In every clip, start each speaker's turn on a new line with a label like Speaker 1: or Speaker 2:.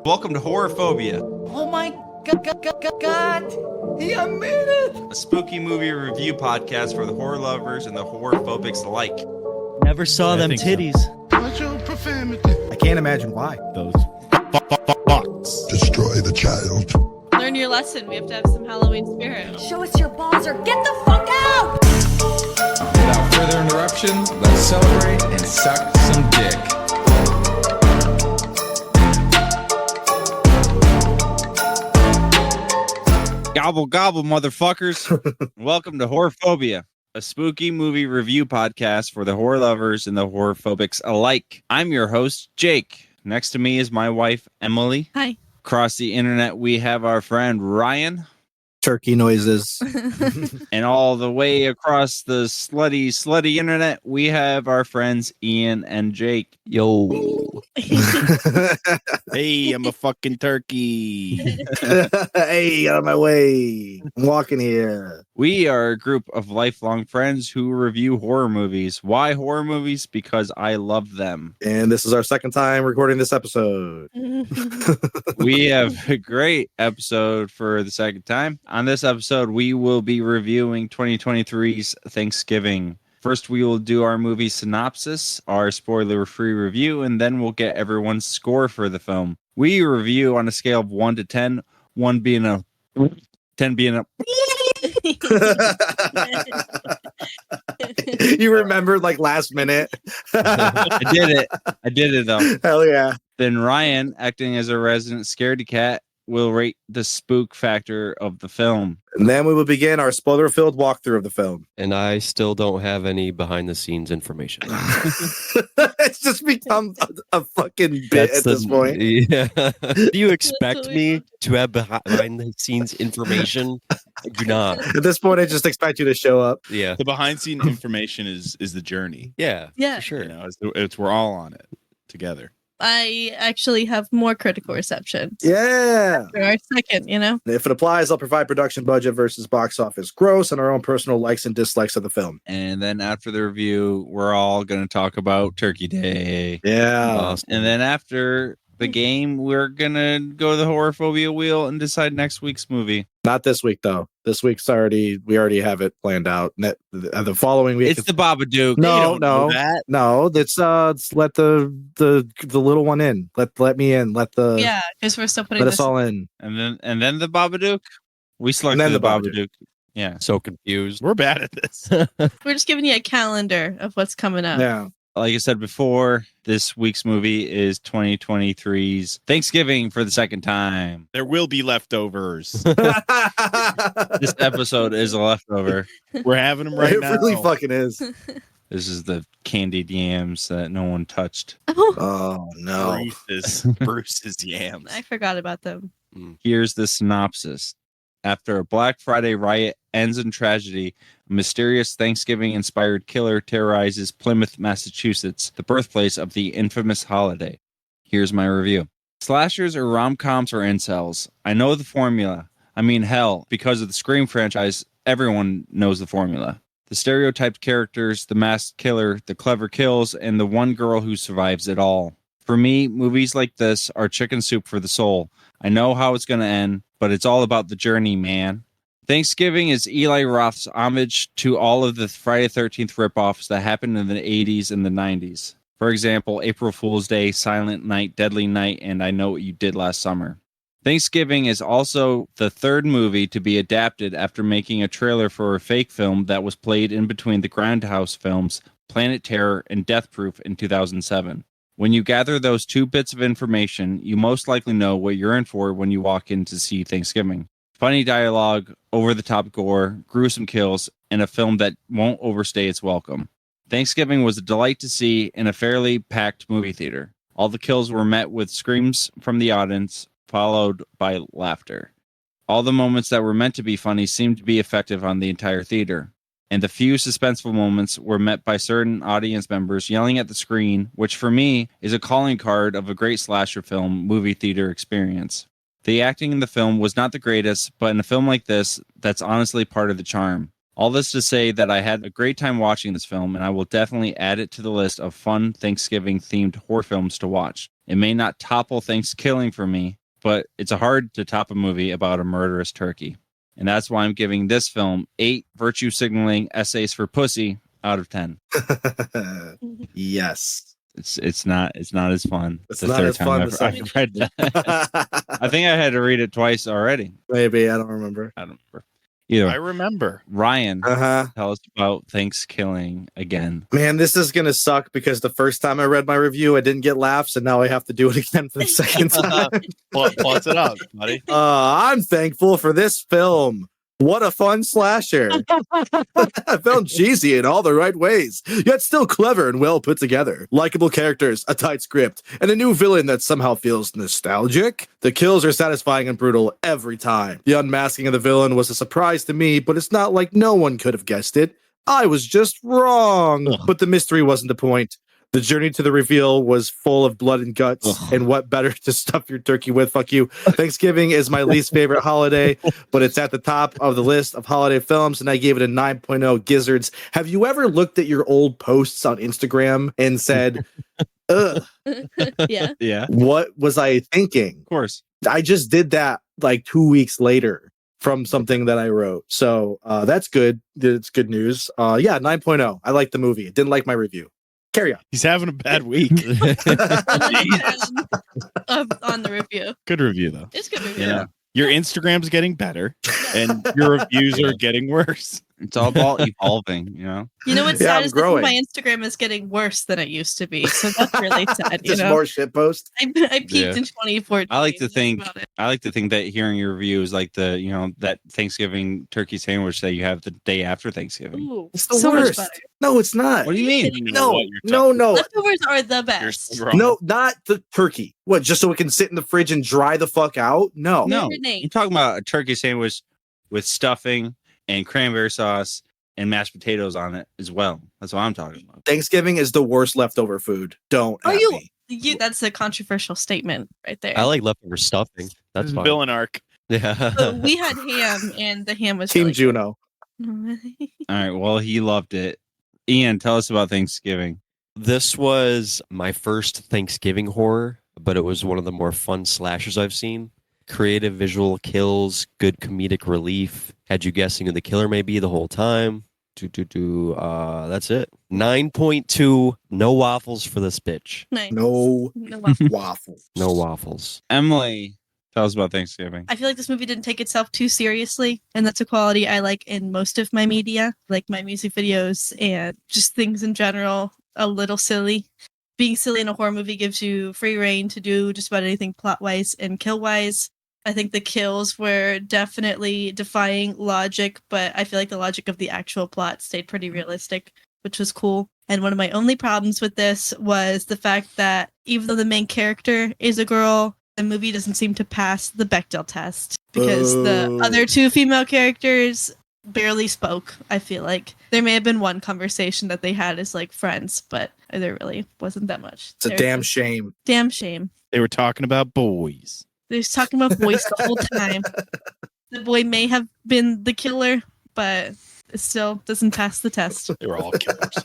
Speaker 1: Welcome to Horrorphobia,
Speaker 2: Oh my God! He admitted it!
Speaker 1: a spooky movie review podcast for the horror lovers and the horrorphobics alike.
Speaker 3: Never saw them titties.
Speaker 4: Watch your profanity.
Speaker 5: I can't imagine why.
Speaker 4: Those fucks.
Speaker 6: Destroy the child.
Speaker 7: Learn your lesson. We have to have some Halloween spirit.
Speaker 8: Show us your balls or get the fuck out!
Speaker 9: Without further interruption, let's celebrate and suck some dick.
Speaker 1: Gobble gobble, motherfuckers. Welcome to Horrorphobia, a spooky movie review podcast for the horror lovers and the horrorphobics alike. I'm your host, Jake. Next to me is my wife, Emily.
Speaker 7: Hi.
Speaker 1: Across the internet, we have our friend Ryan.
Speaker 5: Turkey noises.
Speaker 1: And all the way across the slutty internet, we have our friends Ian and Jake.
Speaker 3: Yo.
Speaker 4: Hey, I'm a fucking turkey.
Speaker 5: Hey, out of my way. I'm walking here.
Speaker 1: We are a group of lifelong friends who review horror movies. Why horror movies? Because I love them.
Speaker 5: And this is our second time recording this episode.
Speaker 1: We have a great episode for the second time. On this episode, we will be reviewing 2023's Thanksgiving. First, we will do our movie synopsis, our spoiler-free review, and then we'll get everyone's score for the film. We review on a scale of 1 to 10, 1 being a 10 being a...
Speaker 5: You remembered like last minute.
Speaker 1: I did it though.
Speaker 5: Hell yeah.
Speaker 1: Then Ryan, acting as a resident scaredy cat, will rate the spook factor of the film.
Speaker 5: And then we will begin our spoiler-filled walkthrough of the film.
Speaker 10: And I still don't have any behind-the-scenes information.
Speaker 5: It's just become a fucking bit at this point.
Speaker 10: Yeah. Do you expect
Speaker 7: That's what
Speaker 10: me
Speaker 7: we
Speaker 10: to have behind-the-scenes information? I do not.
Speaker 5: At this point, I just expect you to show up.
Speaker 10: Yeah.
Speaker 4: The behind-scene information is the journey.
Speaker 10: Yeah.
Speaker 7: Yeah.
Speaker 10: For sure.
Speaker 4: You know, it's we're all on it together.
Speaker 7: I actually have more critical reception.
Speaker 5: Yeah.
Speaker 7: For our second, you know?
Speaker 5: If it applies, I'll provide production budget versus box office gross and our own personal likes and dislikes of the film.
Speaker 1: And then after the review, we're all going to talk about Turkey Day.
Speaker 5: Yeah.
Speaker 1: And then after the game, we're going to go to the Horrorphobia wheel and decide next week's movie.
Speaker 5: Not this week, though. This week's we already have it planned out. The following week.
Speaker 1: It's the Babadook.
Speaker 5: No. Let's let the little one in. Let me in.
Speaker 7: Yeah, because we're still putting
Speaker 5: let
Speaker 7: this.
Speaker 5: us all in.
Speaker 1: And then the Babadook. We selected
Speaker 5: then
Speaker 1: the
Speaker 5: the Babadook.
Speaker 1: Babadook. Yeah.
Speaker 10: So confused.
Speaker 4: We're bad at this.
Speaker 7: We're just giving you a calendar of what's coming up.
Speaker 5: Yeah.
Speaker 1: Like I said before, this week's movie is 2023's Thanksgiving for the second time.
Speaker 4: There will be leftovers.
Speaker 1: This episode is a leftover.
Speaker 4: We're having them right
Speaker 5: it
Speaker 4: now.
Speaker 5: really fucking is.
Speaker 1: This is the candied yams that no one touched.
Speaker 7: Oh,
Speaker 5: Oh no.
Speaker 4: Bruce's yams.
Speaker 7: I forgot about them.
Speaker 1: Here's the synopsis. After a Black Friday riot ends in tragedy, a mysterious Thanksgiving-inspired killer terrorizes Plymouth, Massachusetts, the birthplace of the infamous holiday. Here's my review. Slashers or rom-coms or incels. I know the formula. I mean, hell, because of the Scream franchise, everyone knows the formula. The stereotyped characters, the masked killer, the clever kills, and the one girl who survives it all. For me, movies like this are chicken soup for the soul. I know how it's going to end, but it's all about the journey, man. Thanksgiving is Eli Roth's homage to all of the Friday the 13th ripoffs that happened in the 80s and the 90s. For example, April Fool's Day, Silent Night, Deadly Night, and I Know What You Did Last Summer. Thanksgiving is also the third movie to be adapted after making a trailer for a fake film that was played in between the Grindhouse films Planet Terror and Death Proof in 2007. When you gather those two bits of information, you most likely know what you're in for when you walk in to see Thanksgiving. Funny dialogue, over-the-top gore, gruesome kills, and a film that won't overstay its welcome. Thanksgiving was a delight to see in a fairly packed movie theater. All the kills were met with screams from the audience, followed by laughter. All the moments that were meant to be funny seemed to be effective on the entire theater. And the few suspenseful moments were met by certain audience members yelling at the screen, which for me is a calling card of a great slasher film movie theater experience. The acting in the film was not the greatest, but in a film like this, that's honestly part of the charm. All this to say that I had a great time watching this film, and I will definitely add it to the list of fun Thanksgiving-themed horror films to watch. It may not topple Thanksgiving for me, but it's hard to top a movie about a murderous turkey. And that's why I'm giving this film 8 virtue signaling essays for pussy out of 10.
Speaker 5: Yes.
Speaker 1: It's not as fun.
Speaker 5: It's not as fun the second.
Speaker 1: I've read that. I think I had to read it twice already.
Speaker 5: Maybe, I don't remember.
Speaker 1: I don't remember. Either
Speaker 4: I remember.
Speaker 1: Ryan,
Speaker 5: Uh-huh.
Speaker 1: tell us about Thanksgiving again.
Speaker 5: Man, this is going to suck because the first time I read my review, I didn't get laughs, and now I have to do it again for the second time.
Speaker 4: Plus it up, buddy.
Speaker 5: I'm thankful for this film. What a fun slasher. I found cheesy in all the right ways, yet still clever and well put together. Likeable characters, a tight script, and a new villain that somehow feels nostalgic. The kills are satisfying and brutal every time. The unmasking of the villain was a surprise to me, but it's not like no one could have guessed it. I was just wrong. But the mystery wasn't the point. The journey to the reveal was full of blood and guts. And what better to stuff your turkey with? Fuck you. Thanksgiving is my least favorite holiday, but it's at the top of the list of holiday films, and I gave it a 9.0 gizzards. Have you ever looked at your old posts on Instagram and said, ugh,
Speaker 7: Yeah.
Speaker 1: Yeah,
Speaker 5: what was I thinking?
Speaker 1: of course.
Speaker 5: I just did that like 2 weeks later from something that I wrote. So that's good. It's good news. Yeah, 9.0. I like the movie. Didn't like my review. Carry on.
Speaker 4: He's having a bad week.
Speaker 7: On the review.
Speaker 4: Good review, though.
Speaker 7: It's a good review.
Speaker 1: Yeah.
Speaker 4: Your Instagram's getting better, and your reviews are getting worse.
Speaker 1: It's all about evolving, you know?
Speaker 7: You know what's
Speaker 5: Yeah,
Speaker 7: sad
Speaker 5: I'm
Speaker 7: is that
Speaker 5: growing.
Speaker 7: my Instagram is getting worse than it used to be. So that's really sad. You
Speaker 5: Just
Speaker 7: know,
Speaker 5: more shit posts.
Speaker 7: I peaked
Speaker 1: Yeah.
Speaker 7: in 2014.
Speaker 1: I like to
Speaker 7: That's
Speaker 1: think
Speaker 7: about it.
Speaker 1: that hearing your review is like the, you know, that Thanksgiving turkey sandwich that you have the day after Thanksgiving.
Speaker 7: Ooh,
Speaker 5: It's the
Speaker 7: so much
Speaker 5: worst.
Speaker 7: better.
Speaker 5: No, it's not.
Speaker 1: What do you mean?
Speaker 4: You know
Speaker 5: No,
Speaker 4: what you're
Speaker 5: no, no.
Speaker 7: Leftovers are the
Speaker 4: You're
Speaker 7: best.
Speaker 4: so wrong.
Speaker 5: No, not the turkey. What, just so it can sit in the fridge and dry the fuck out? No.
Speaker 1: No,
Speaker 7: Marinade.
Speaker 1: I'm talking about a turkey sandwich with stuffing and cranberry sauce and mashed potatoes on it as well. That's what I'm talking about.
Speaker 5: Thanksgiving is the worst leftover food. Don't
Speaker 7: Are
Speaker 5: at
Speaker 7: you?
Speaker 5: me.
Speaker 7: That's a controversial statement right there.
Speaker 10: I like leftover stuffing. That's fine.
Speaker 4: Bill and Ark.
Speaker 10: Yeah.
Speaker 7: But we had ham, and the ham was
Speaker 5: Team
Speaker 7: really
Speaker 5: Juno.
Speaker 7: good.
Speaker 1: All right. Well, he loved it. Ian, tell us about Thanksgiving.
Speaker 10: This was my first Thanksgiving horror, but it was one of the more fun slashers I've seen. Creative visual kills, good comedic relief. Had you guessing who the killer may be the whole time. That's it. 9.2. No waffles for this bitch.
Speaker 7: Nice.
Speaker 5: No
Speaker 7: No,
Speaker 5: waffle.
Speaker 10: No waffles.
Speaker 1: Emily, tell us about Thanksgiving.
Speaker 7: I feel like this movie didn't take itself too seriously, and that's a quality I like in most of my media, like my music videos and just things in general. A little silly. Being silly in a horror movie gives you free reign to do just about anything plot-wise and kill-wise. I think the kills were definitely defying logic, but I feel like the logic of the actual plot stayed pretty realistic, which was cool. And one of my only problems with this was the fact that even though the main character is a girl, the movie doesn't seem to pass the Bechdel test because the
Speaker 5: Boo.
Speaker 7: other two female characters barely spoke. I feel like there may have been one conversation that they had as like friends, but there really wasn't that much.
Speaker 5: It's a damn shame.
Speaker 7: Damn shame.
Speaker 4: They were talking about boys.
Speaker 7: They're just talking about boys the whole time. The boy may have been the killer, but it still doesn't pass the test.
Speaker 4: They were all killers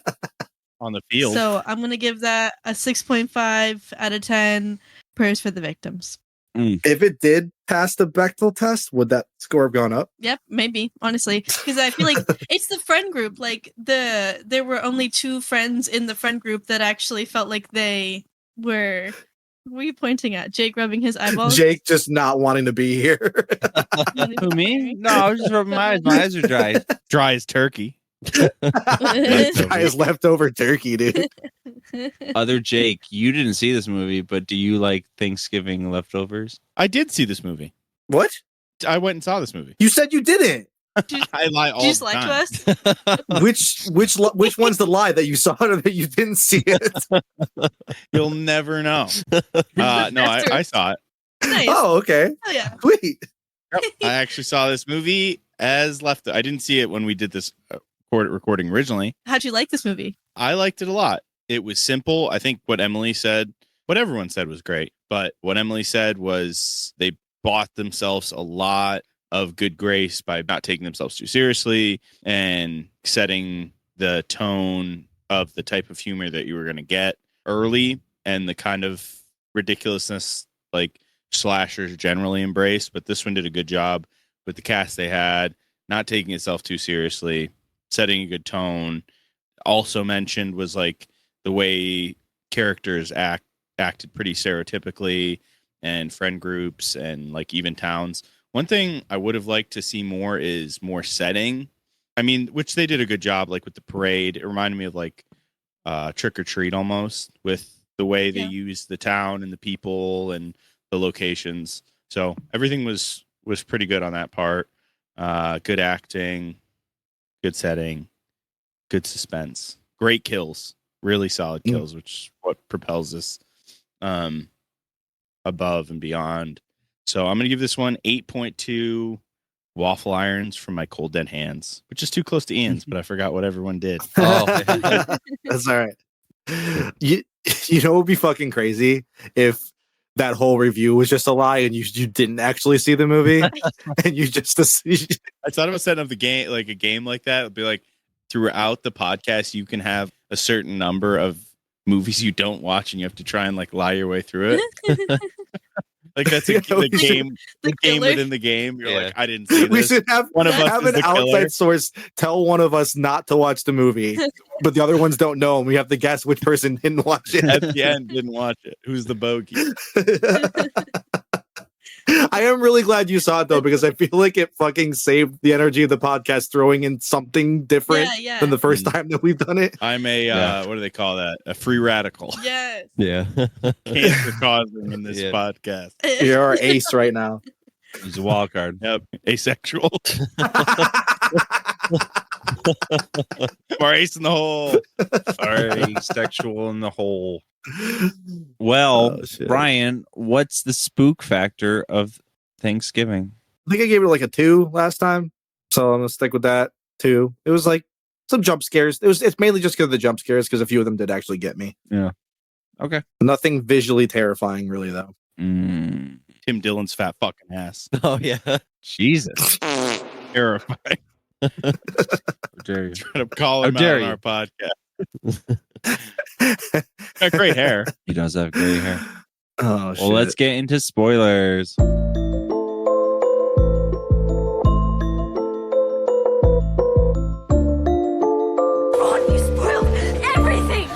Speaker 4: on the field.
Speaker 7: So I'm gonna give that a 6.5 out of 10. Prayers for the victims.
Speaker 5: If it did pass the Bechdel test, would that score have gone up?
Speaker 7: Yep, maybe, honestly. Because I feel like it's the friend group. Like there were only 2 friends in the friend group that actually felt like they were. What are you pointing at? Jake rubbing his eyeballs?
Speaker 5: Jake just not wanting to be here.
Speaker 1: Who, me? No, I was just rubbing my eyes. My eyes are dry.
Speaker 4: Dry as turkey.
Speaker 5: Guy is leftover turkey, dude.
Speaker 1: Other Jake, you didn't see this movie, but do you like Thanksgiving leftovers?
Speaker 4: I did see this movie.
Speaker 5: What?
Speaker 4: I went and saw this movie.
Speaker 5: You said you didn't.
Speaker 4: I lie all
Speaker 7: Did you just
Speaker 4: the
Speaker 7: lie
Speaker 4: time.
Speaker 7: to us?
Speaker 5: Which one's the lie that you saw it or that you didn't see it?
Speaker 4: You'll never know. No, I saw it.
Speaker 7: Nice.
Speaker 5: Oh, okay.
Speaker 7: Oh, yeah.
Speaker 5: Sweet.
Speaker 4: I actually saw this movie as left. I didn't see it when we did this recording originally.
Speaker 7: How'd you like this movie?
Speaker 4: I liked it a lot. It was simple. I think what Emily said, what everyone said was great. But what Emily said was they bought themselves a lot of good grace by not taking themselves too seriously and setting the tone of the type of humor that you were going to get early and the kind of ridiculousness like slashers generally embrace, but this one did a good job with the cast they had, not taking itself too seriously, setting a good tone. Also mentioned was like the way characters acted pretty stereotypically, and friend groups and like even towns. One thing I would have liked to see more is more setting. I mean, which they did a good job, like with the parade. It reminded me of like Trick or Treat almost, with the way they used the town and the people and the locations. So everything was pretty good on that part. Good acting, good setting, good suspense, great kills, really solid kills, which is what propels this above and beyond. So I'm gonna give this one 8.2 waffle irons from my cold dead hands, which is too close to Ian's, but I forgot what everyone did.
Speaker 10: Oh,
Speaker 5: That's all right. You know what would be fucking crazy if that whole review was just a lie and you didn't actually see the movie and you just
Speaker 4: I thought about setting up the game, like a game like that. It'd be like throughout the podcast, you can have a certain number of movies you don't watch, and you have to try and like lie your way through it. Like that's the game, the game
Speaker 7: killer.
Speaker 4: within the game. You're like, I didn't see this.
Speaker 5: we should have
Speaker 4: One of us
Speaker 5: have
Speaker 4: is
Speaker 5: an
Speaker 4: the killer.
Speaker 5: outside source tell one of us not to watch the movie, but the other ones don't know, and we have to guess which person didn't watch it.
Speaker 4: At the end, didn't watch it. Who's the bogey?
Speaker 5: I am really glad you saw it though, because I feel like it fucking saved the energy of the podcast, throwing in something different
Speaker 7: Yeah.
Speaker 5: than the first time that we've done it.
Speaker 4: I'm a what do they call that? A free radical.
Speaker 7: Yes.
Speaker 10: yeah.
Speaker 4: Cancer causing in this
Speaker 10: Yeah.
Speaker 4: podcast.
Speaker 5: You're our ace right now.
Speaker 1: He's a wild card.
Speaker 4: Yep, asexual. Or ace in the hole.
Speaker 1: Sorry, sexual in the hole. Well,
Speaker 5: Oh, shit.
Speaker 1: Brian, what's the spook factor of Thanksgiving?
Speaker 5: I think I gave it like a 2 last time, so I'm gonna stick with that 2. It was like some jump scares. It's mainly just because of the jump scares, because a few of them did actually get me.
Speaker 1: Okay.
Speaker 5: Nothing visually terrifying, really, though.
Speaker 4: Tim Dillon's fat fucking ass.
Speaker 10: Oh yeah.
Speaker 1: Jesus.
Speaker 4: Terrifying.
Speaker 1: How dare you?
Speaker 4: Trying to call
Speaker 1: How
Speaker 4: him out
Speaker 1: dare
Speaker 4: on
Speaker 1: you.
Speaker 4: our podcast. Got great hair.
Speaker 1: He does have gray hair.
Speaker 5: Oh, shit.
Speaker 1: Well, let's get into spoilers.
Speaker 8: Ron, you spoiled everything!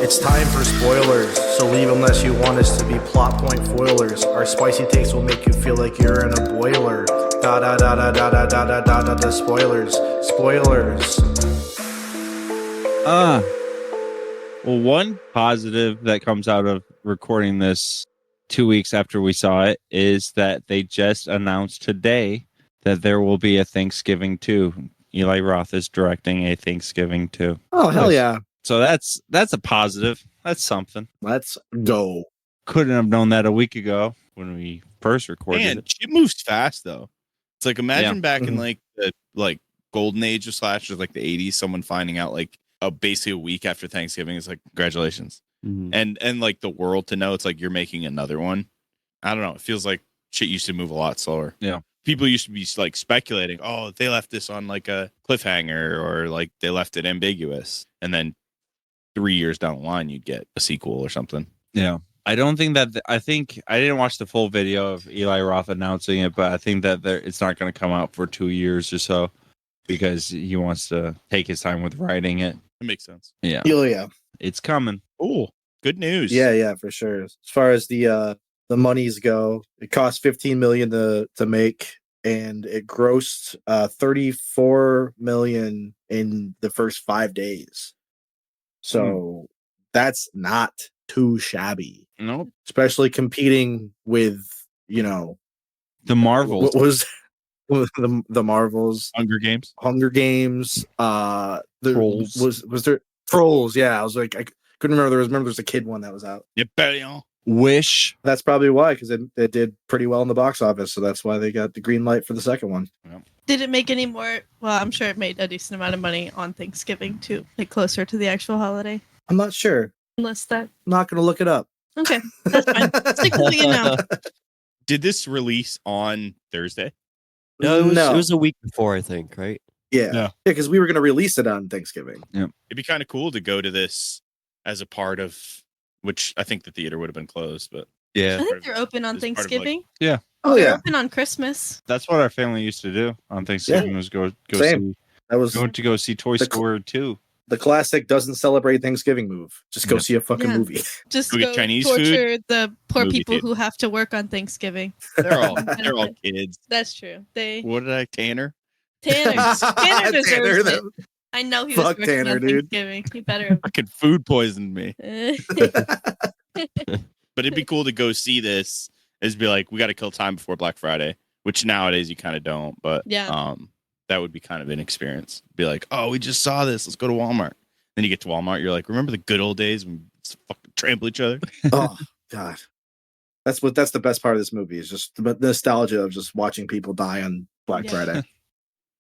Speaker 5: It's time for spoilers, so leave unless you want us to be plot point foilers. Our spicy takes will make you feel like you're in a boiler. Da da da da da da da da da da da spoilers. Spoilers.
Speaker 1: Well, one positive that comes out of recording this 2 weeks after we saw it is that they just announced today that there will be a Thanksgiving 2. Eli Roth is directing a Thanksgiving 2.
Speaker 5: Oh, hell
Speaker 1: Nice.
Speaker 5: yeah.
Speaker 1: So that's a positive. That's something.
Speaker 5: Let's go.
Speaker 1: Couldn't have known that a week ago when we first recorded
Speaker 4: Man,
Speaker 1: it.
Speaker 4: shit moves fast though. It's like imagine back in
Speaker 5: Mhm.
Speaker 4: like the golden age of slashers, like the 80s, someone finding out like basically a week after Thanksgiving is like congratulations. And like the world to know it's like you're making another one. I don't know. It feels like shit used to move a lot slower.
Speaker 1: Yeah.
Speaker 4: People used to be like speculating, oh, they left this on like a cliffhanger, or like they left it ambiguous. And then 3 years down the line, you'd get a sequel or something.
Speaker 1: Yeah. I don't think that I think I didn't watch the full video of Eli Roth announcing it, but I think that it's not going to come out for 2 years or so because he wants to take his time with writing it.
Speaker 4: It makes sense.
Speaker 1: Yeah.
Speaker 5: Oh, yeah.
Speaker 1: It's coming.
Speaker 4: Oh, good news.
Speaker 5: Yeah, for sure. As far as the monies go, it cost $15 million to make, and it grossed $34 million in the first 5 days. So that's not too shabby,
Speaker 1: Nope.
Speaker 5: especially competing with,
Speaker 1: The Marvels.
Speaker 5: what was the Marvels,
Speaker 4: Hunger Games.
Speaker 5: Hunger Games,
Speaker 1: Trolls.
Speaker 5: was there Trolls? Yeah, I was like, I couldn't remember. There's a kid one that was out.
Speaker 4: Yep.
Speaker 1: Wish.
Speaker 5: That's probably why, because it did pretty well in the box office. So that's why they got the green light for the second one.
Speaker 7: Did it make any more? Well, I'm sure it made a decent amount of money on Thanksgiving too, like closer to the actual holiday.
Speaker 5: I'm not sure.
Speaker 7: Unless that.
Speaker 5: I'm not going to look it up.
Speaker 7: Okay, that's fine. Stick with it now.
Speaker 4: Did this release on Thursday?
Speaker 10: No, it was a week before, I think, right?
Speaker 5: Yeah.
Speaker 4: No.
Speaker 5: Because we were going to release it on Thanksgiving.
Speaker 4: It'd be kind of cool to go to this as a part of which I think the theater would have been closed, but
Speaker 7: I
Speaker 10: Yeah.
Speaker 7: think they're open on
Speaker 4: It's part of, like-
Speaker 7: Thanksgiving.
Speaker 5: Oh
Speaker 7: They're
Speaker 5: yeah,
Speaker 7: open on Christmas.
Speaker 1: That's what our family used to do on Thanksgiving. Was go
Speaker 5: Same.
Speaker 1: see
Speaker 5: that was
Speaker 1: go see Toy
Speaker 5: The-
Speaker 1: Story 2.
Speaker 5: the classic doesn't celebrate Thanksgiving move. Just go
Speaker 1: Yeah.
Speaker 5: see a fucking
Speaker 7: Yeah.
Speaker 5: movie.
Speaker 7: Just
Speaker 4: Go
Speaker 7: go
Speaker 4: get Chinese
Speaker 7: torture the poor
Speaker 4: movie
Speaker 7: people
Speaker 4: theater.
Speaker 7: who have to work on Thanksgiving.
Speaker 4: they're all kids.
Speaker 7: That's true. They
Speaker 4: What did I Tanner?
Speaker 7: Tanner deserves it.
Speaker 5: them.
Speaker 7: I know he
Speaker 5: Fuck
Speaker 7: was working
Speaker 5: Tanner,
Speaker 7: on
Speaker 5: dude.
Speaker 7: Thanksgiving. He better.
Speaker 4: Fucking food poisoned me.
Speaker 7: have.
Speaker 4: But it'd be cool to go see this. Is be like, we got to kill time before Black Friday, which nowadays you kind of don't. But
Speaker 7: Yeah.
Speaker 4: that would be kind of an experience. Be like, oh, we just saw this. Let's go to Walmart. Then you get to Walmart, you're like, remember the good old days when we just fucking trample each other?
Speaker 5: Oh God, that's the best part of this movie is just the nostalgia of just watching people die on Black
Speaker 7: Yeah.
Speaker 5: Friday.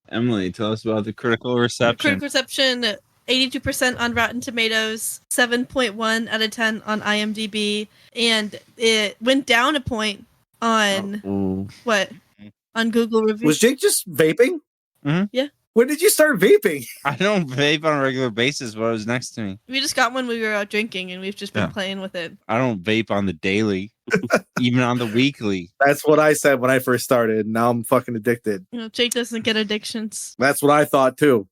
Speaker 1: Emily, tell us about the critical reception.
Speaker 7: Critic reception 82% on Rotten Tomatoes, 7.1 out of 10 on IMDb, and it went down a point on
Speaker 1: Ooh.
Speaker 7: what? On Google reviews.
Speaker 5: Was Jake just vaping?
Speaker 1: Mhm.
Speaker 7: Yeah.
Speaker 5: When did you start vaping?
Speaker 1: I don't vape on a regular basis, but it was next to me.
Speaker 7: We just got one when we were out drinking, and we've just been
Speaker 1: Yeah.
Speaker 7: playing with it.
Speaker 1: I don't vape on the daily, even on the weekly.
Speaker 5: That's what I said when I first started. Now I'm fucking addicted.
Speaker 7: You know, Jake doesn't get addictions.
Speaker 5: That's what I thought too.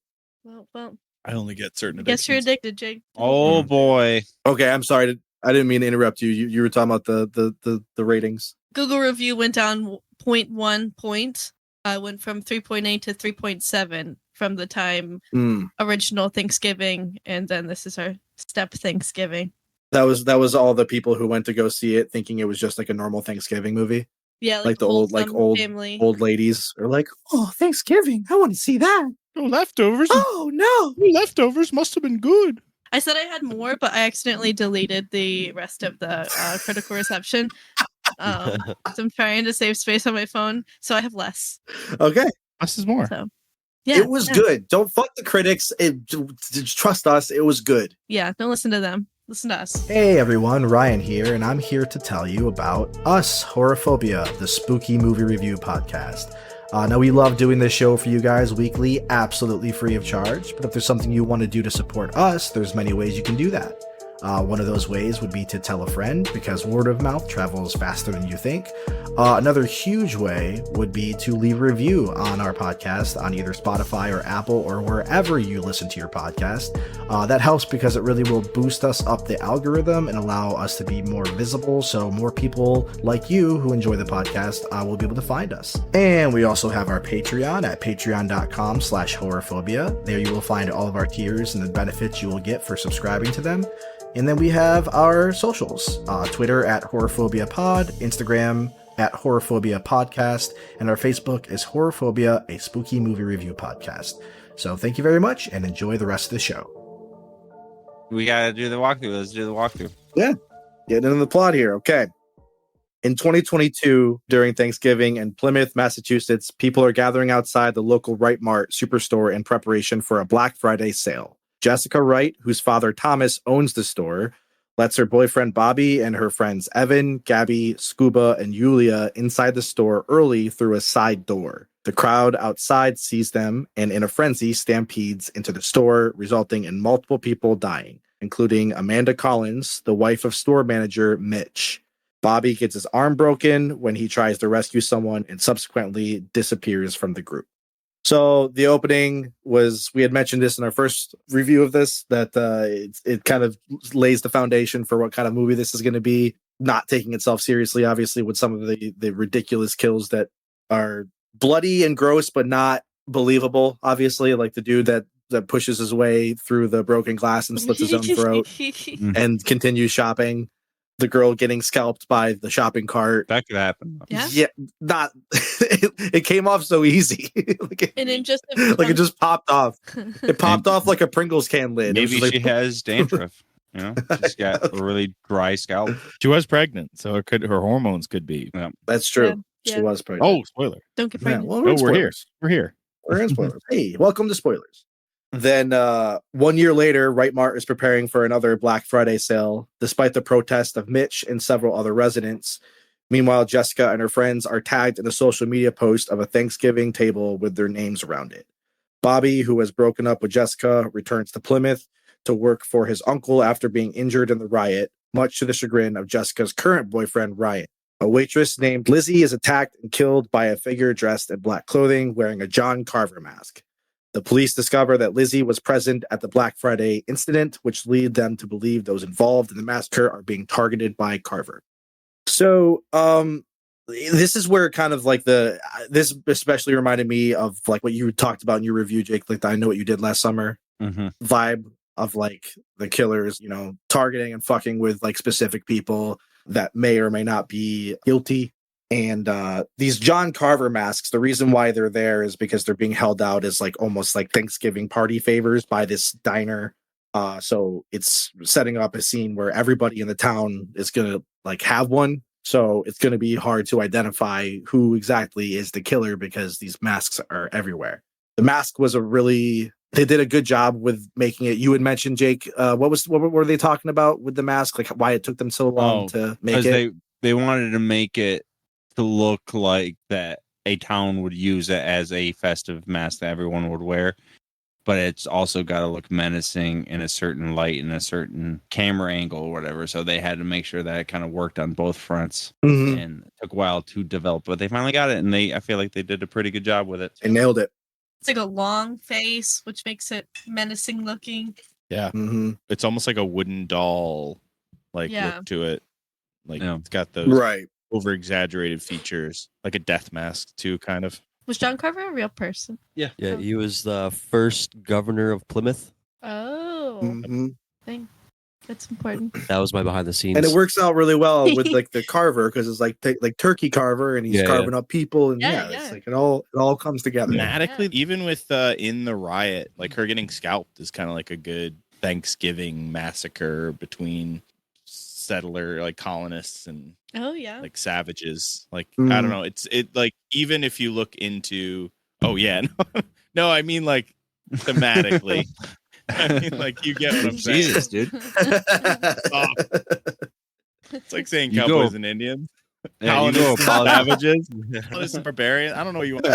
Speaker 7: Well,
Speaker 4: I only get certain
Speaker 7: I guess you're
Speaker 4: addictions.
Speaker 7: addicted, Jake.
Speaker 1: Oh boy.
Speaker 5: Okay, I'm sorry. I didn't mean to interrupt you. You were talking about the ratings.
Speaker 7: Google review went down 0.1 point. Went from 3.8 to 3.7 from the time
Speaker 5: Hmm.
Speaker 7: original Thanksgiving, and then this is our step Thanksgiving.
Speaker 5: That was all the people who went to go see it thinking it was just like a normal Thanksgiving movie.
Speaker 7: Yeah,
Speaker 5: Like the old- like
Speaker 7: wholesome
Speaker 5: old-
Speaker 7: family.
Speaker 5: Old ladies are like, "Oh, Thanksgiving! I want to see that."
Speaker 4: No leftovers.
Speaker 5: Oh no!
Speaker 4: Leftovers must have been good.
Speaker 7: I said I had more, but I accidentally deleted the rest of the critical reception. So I'm trying to save space on my phone, so I have less.
Speaker 5: Okay,
Speaker 4: Less is more.
Speaker 7: So yeah,
Speaker 5: it was good. Don't fuck the critics. Trust us. It was good.
Speaker 7: Yeah, don't listen to them. Listen to us.
Speaker 5: Hey everyone, Ryan here, and I'm here to tell you about Us, Horophobia, the spooky movie review podcast. Now, we love doing this show for you guys weekly, absolutely free of charge, but if there's something you want to do to support us, there's many ways you can do that. One of those ways would be to tell a friend, because word of mouth travels faster than you think. Another huge way would be to leave a review on our podcast on either Spotify or Apple or wherever you listen to your podcast. That helps because it really will boost us up the algorithm and allow us to be more visible, so more people like you who enjoy the podcast will be able to find us. And we also have our Patreon at patreon.com/horrorphobia. There you will find all of our tiers and the benefits you will get for subscribing to them. And then we have our socials, Twitter at Horrorphobia Pod, Instagram at Horrorphobia Podcast, and our Facebook is Horrorphobia, a spooky movie review podcast. So thank you very much and enjoy the rest of the show.
Speaker 1: We gotta do the walkthrough. Let's do the walkthrough.
Speaker 5: Getting into the plot here. Okay. In 2022, during Thanksgiving in Plymouth, Massachusetts, people are gathering outside the local Wright Mart superstore in preparation for a Black Friday sale. Jessica Wright, whose father Thomas owns the store, lets her boyfriend Bobby and her friends Evan, Gabby, Scuba, and Yulia inside the store early through a side door. The crowd outside sees them and in a frenzy stampedes into the store, resulting in multiple people dying, including Amanda Collins, the wife of store manager Mitch. Bobby gets his arm broken when he tries to rescue someone and subsequently disappears from the group. So the opening was, we had mentioned this in our first review of this, that it kind of lays the foundation for what kind of movie this is going to be, not taking itself seriously, obviously, with some of the ridiculous kills that are bloody and gross, but not believable, obviously, like the dude that pushes his way through the broken glass and slits his own throat and continues shopping. The girl getting scalped by the shopping cart.
Speaker 1: That could happen.
Speaker 7: Yeah.
Speaker 5: Not it came off so easy.
Speaker 7: And in just
Speaker 5: Like it just popped off. It popped off like a Pringles can lid. It was
Speaker 1: Maybe
Speaker 5: just
Speaker 1: she
Speaker 5: like,
Speaker 1: has dandruff. You know, she's got a really dry scalp.
Speaker 4: She was pregnant, so it could her hormones could be.
Speaker 5: That's true.
Speaker 7: Yeah.
Speaker 5: She was pregnant.
Speaker 4: Oh, spoiler!
Speaker 7: don't get
Speaker 5: yeah.
Speaker 7: pregnant.
Speaker 5: Well,
Speaker 4: Oh,
Speaker 5: we're in
Speaker 4: we're here.
Speaker 5: spoilers.
Speaker 4: We're here.
Speaker 5: We're in spoilers. Hey, welcome to spoilers. Then 1 year later, Wright Mart is preparing for another Black Friday sale, despite the protest of Mitch and several other residents. Meanwhile, Jessica and her friends are tagged in a social media post of a Thanksgiving table with their names around it. Bobby, who has broken up with Jessica, returns to Plymouth to work for his uncle after being injured in the riot, much to the chagrin of Jessica's current boyfriend, Ryan. A waitress named Lizzie is attacked and killed by a figure dressed in black clothing wearing a John Carver mask. The police discover that Lizzie was present at the Black Friday incident, which lead them to believe those involved in the massacre are being targeted by Carver. So, this is where kind of like this especially reminded me of like what you talked about in your review, Jake, like the I Know What You Did Last Summer vibe of like the killers, targeting and fucking with like specific people that may or may not be guilty. And these John Carver masks, the reason why they're there is because they're being held out as like almost like Thanksgiving party favors by this diner. So it's setting up a scene where everybody in the town is going to like have one. So it's going to be hard to identify who exactly is the killer because these masks are everywhere. The mask was they did a good job with making it. You had mentioned, Jake, what were they talking about with the mask? Like why it took them so long to make it?
Speaker 1: They wanted to make it to look like that a town would use it as a festive mask that everyone would wear. But it's also got to look menacing in a certain light and a certain camera angle or whatever. So they had to make sure that it kind of worked on both fronts. And it took a while to develop, but they finally got it. And I feel like they did a pretty good job with it.
Speaker 5: They nailed it.
Speaker 7: It's like a long face, which makes it menacing looking.
Speaker 4: Yeah. It's almost like a wooden doll look to it. Like it's got those over exaggerated features, like a death mask too, kind of.
Speaker 7: Was John Carver a real person?
Speaker 10: Yeah, he was the first governor of Plymouth.
Speaker 7: Oh, that's important.
Speaker 10: That was my behind the scenes.
Speaker 5: And it works out really well with like the Carver because it's like turkey carver and he's carving up people and it's like it all comes together.
Speaker 4: Thematically, even with in the riot, like her getting scalped is kind of like a good Thanksgiving massacre between settler like colonists and like savages. Like I don't know, it like even if you look into no I mean like thematically. I mean like you get what I'm saying.
Speaker 1: Jesus, dude.
Speaker 4: It's like saying cowboys and Indians. Colonists and savages. Colonists and barbarians. I don't know what you want.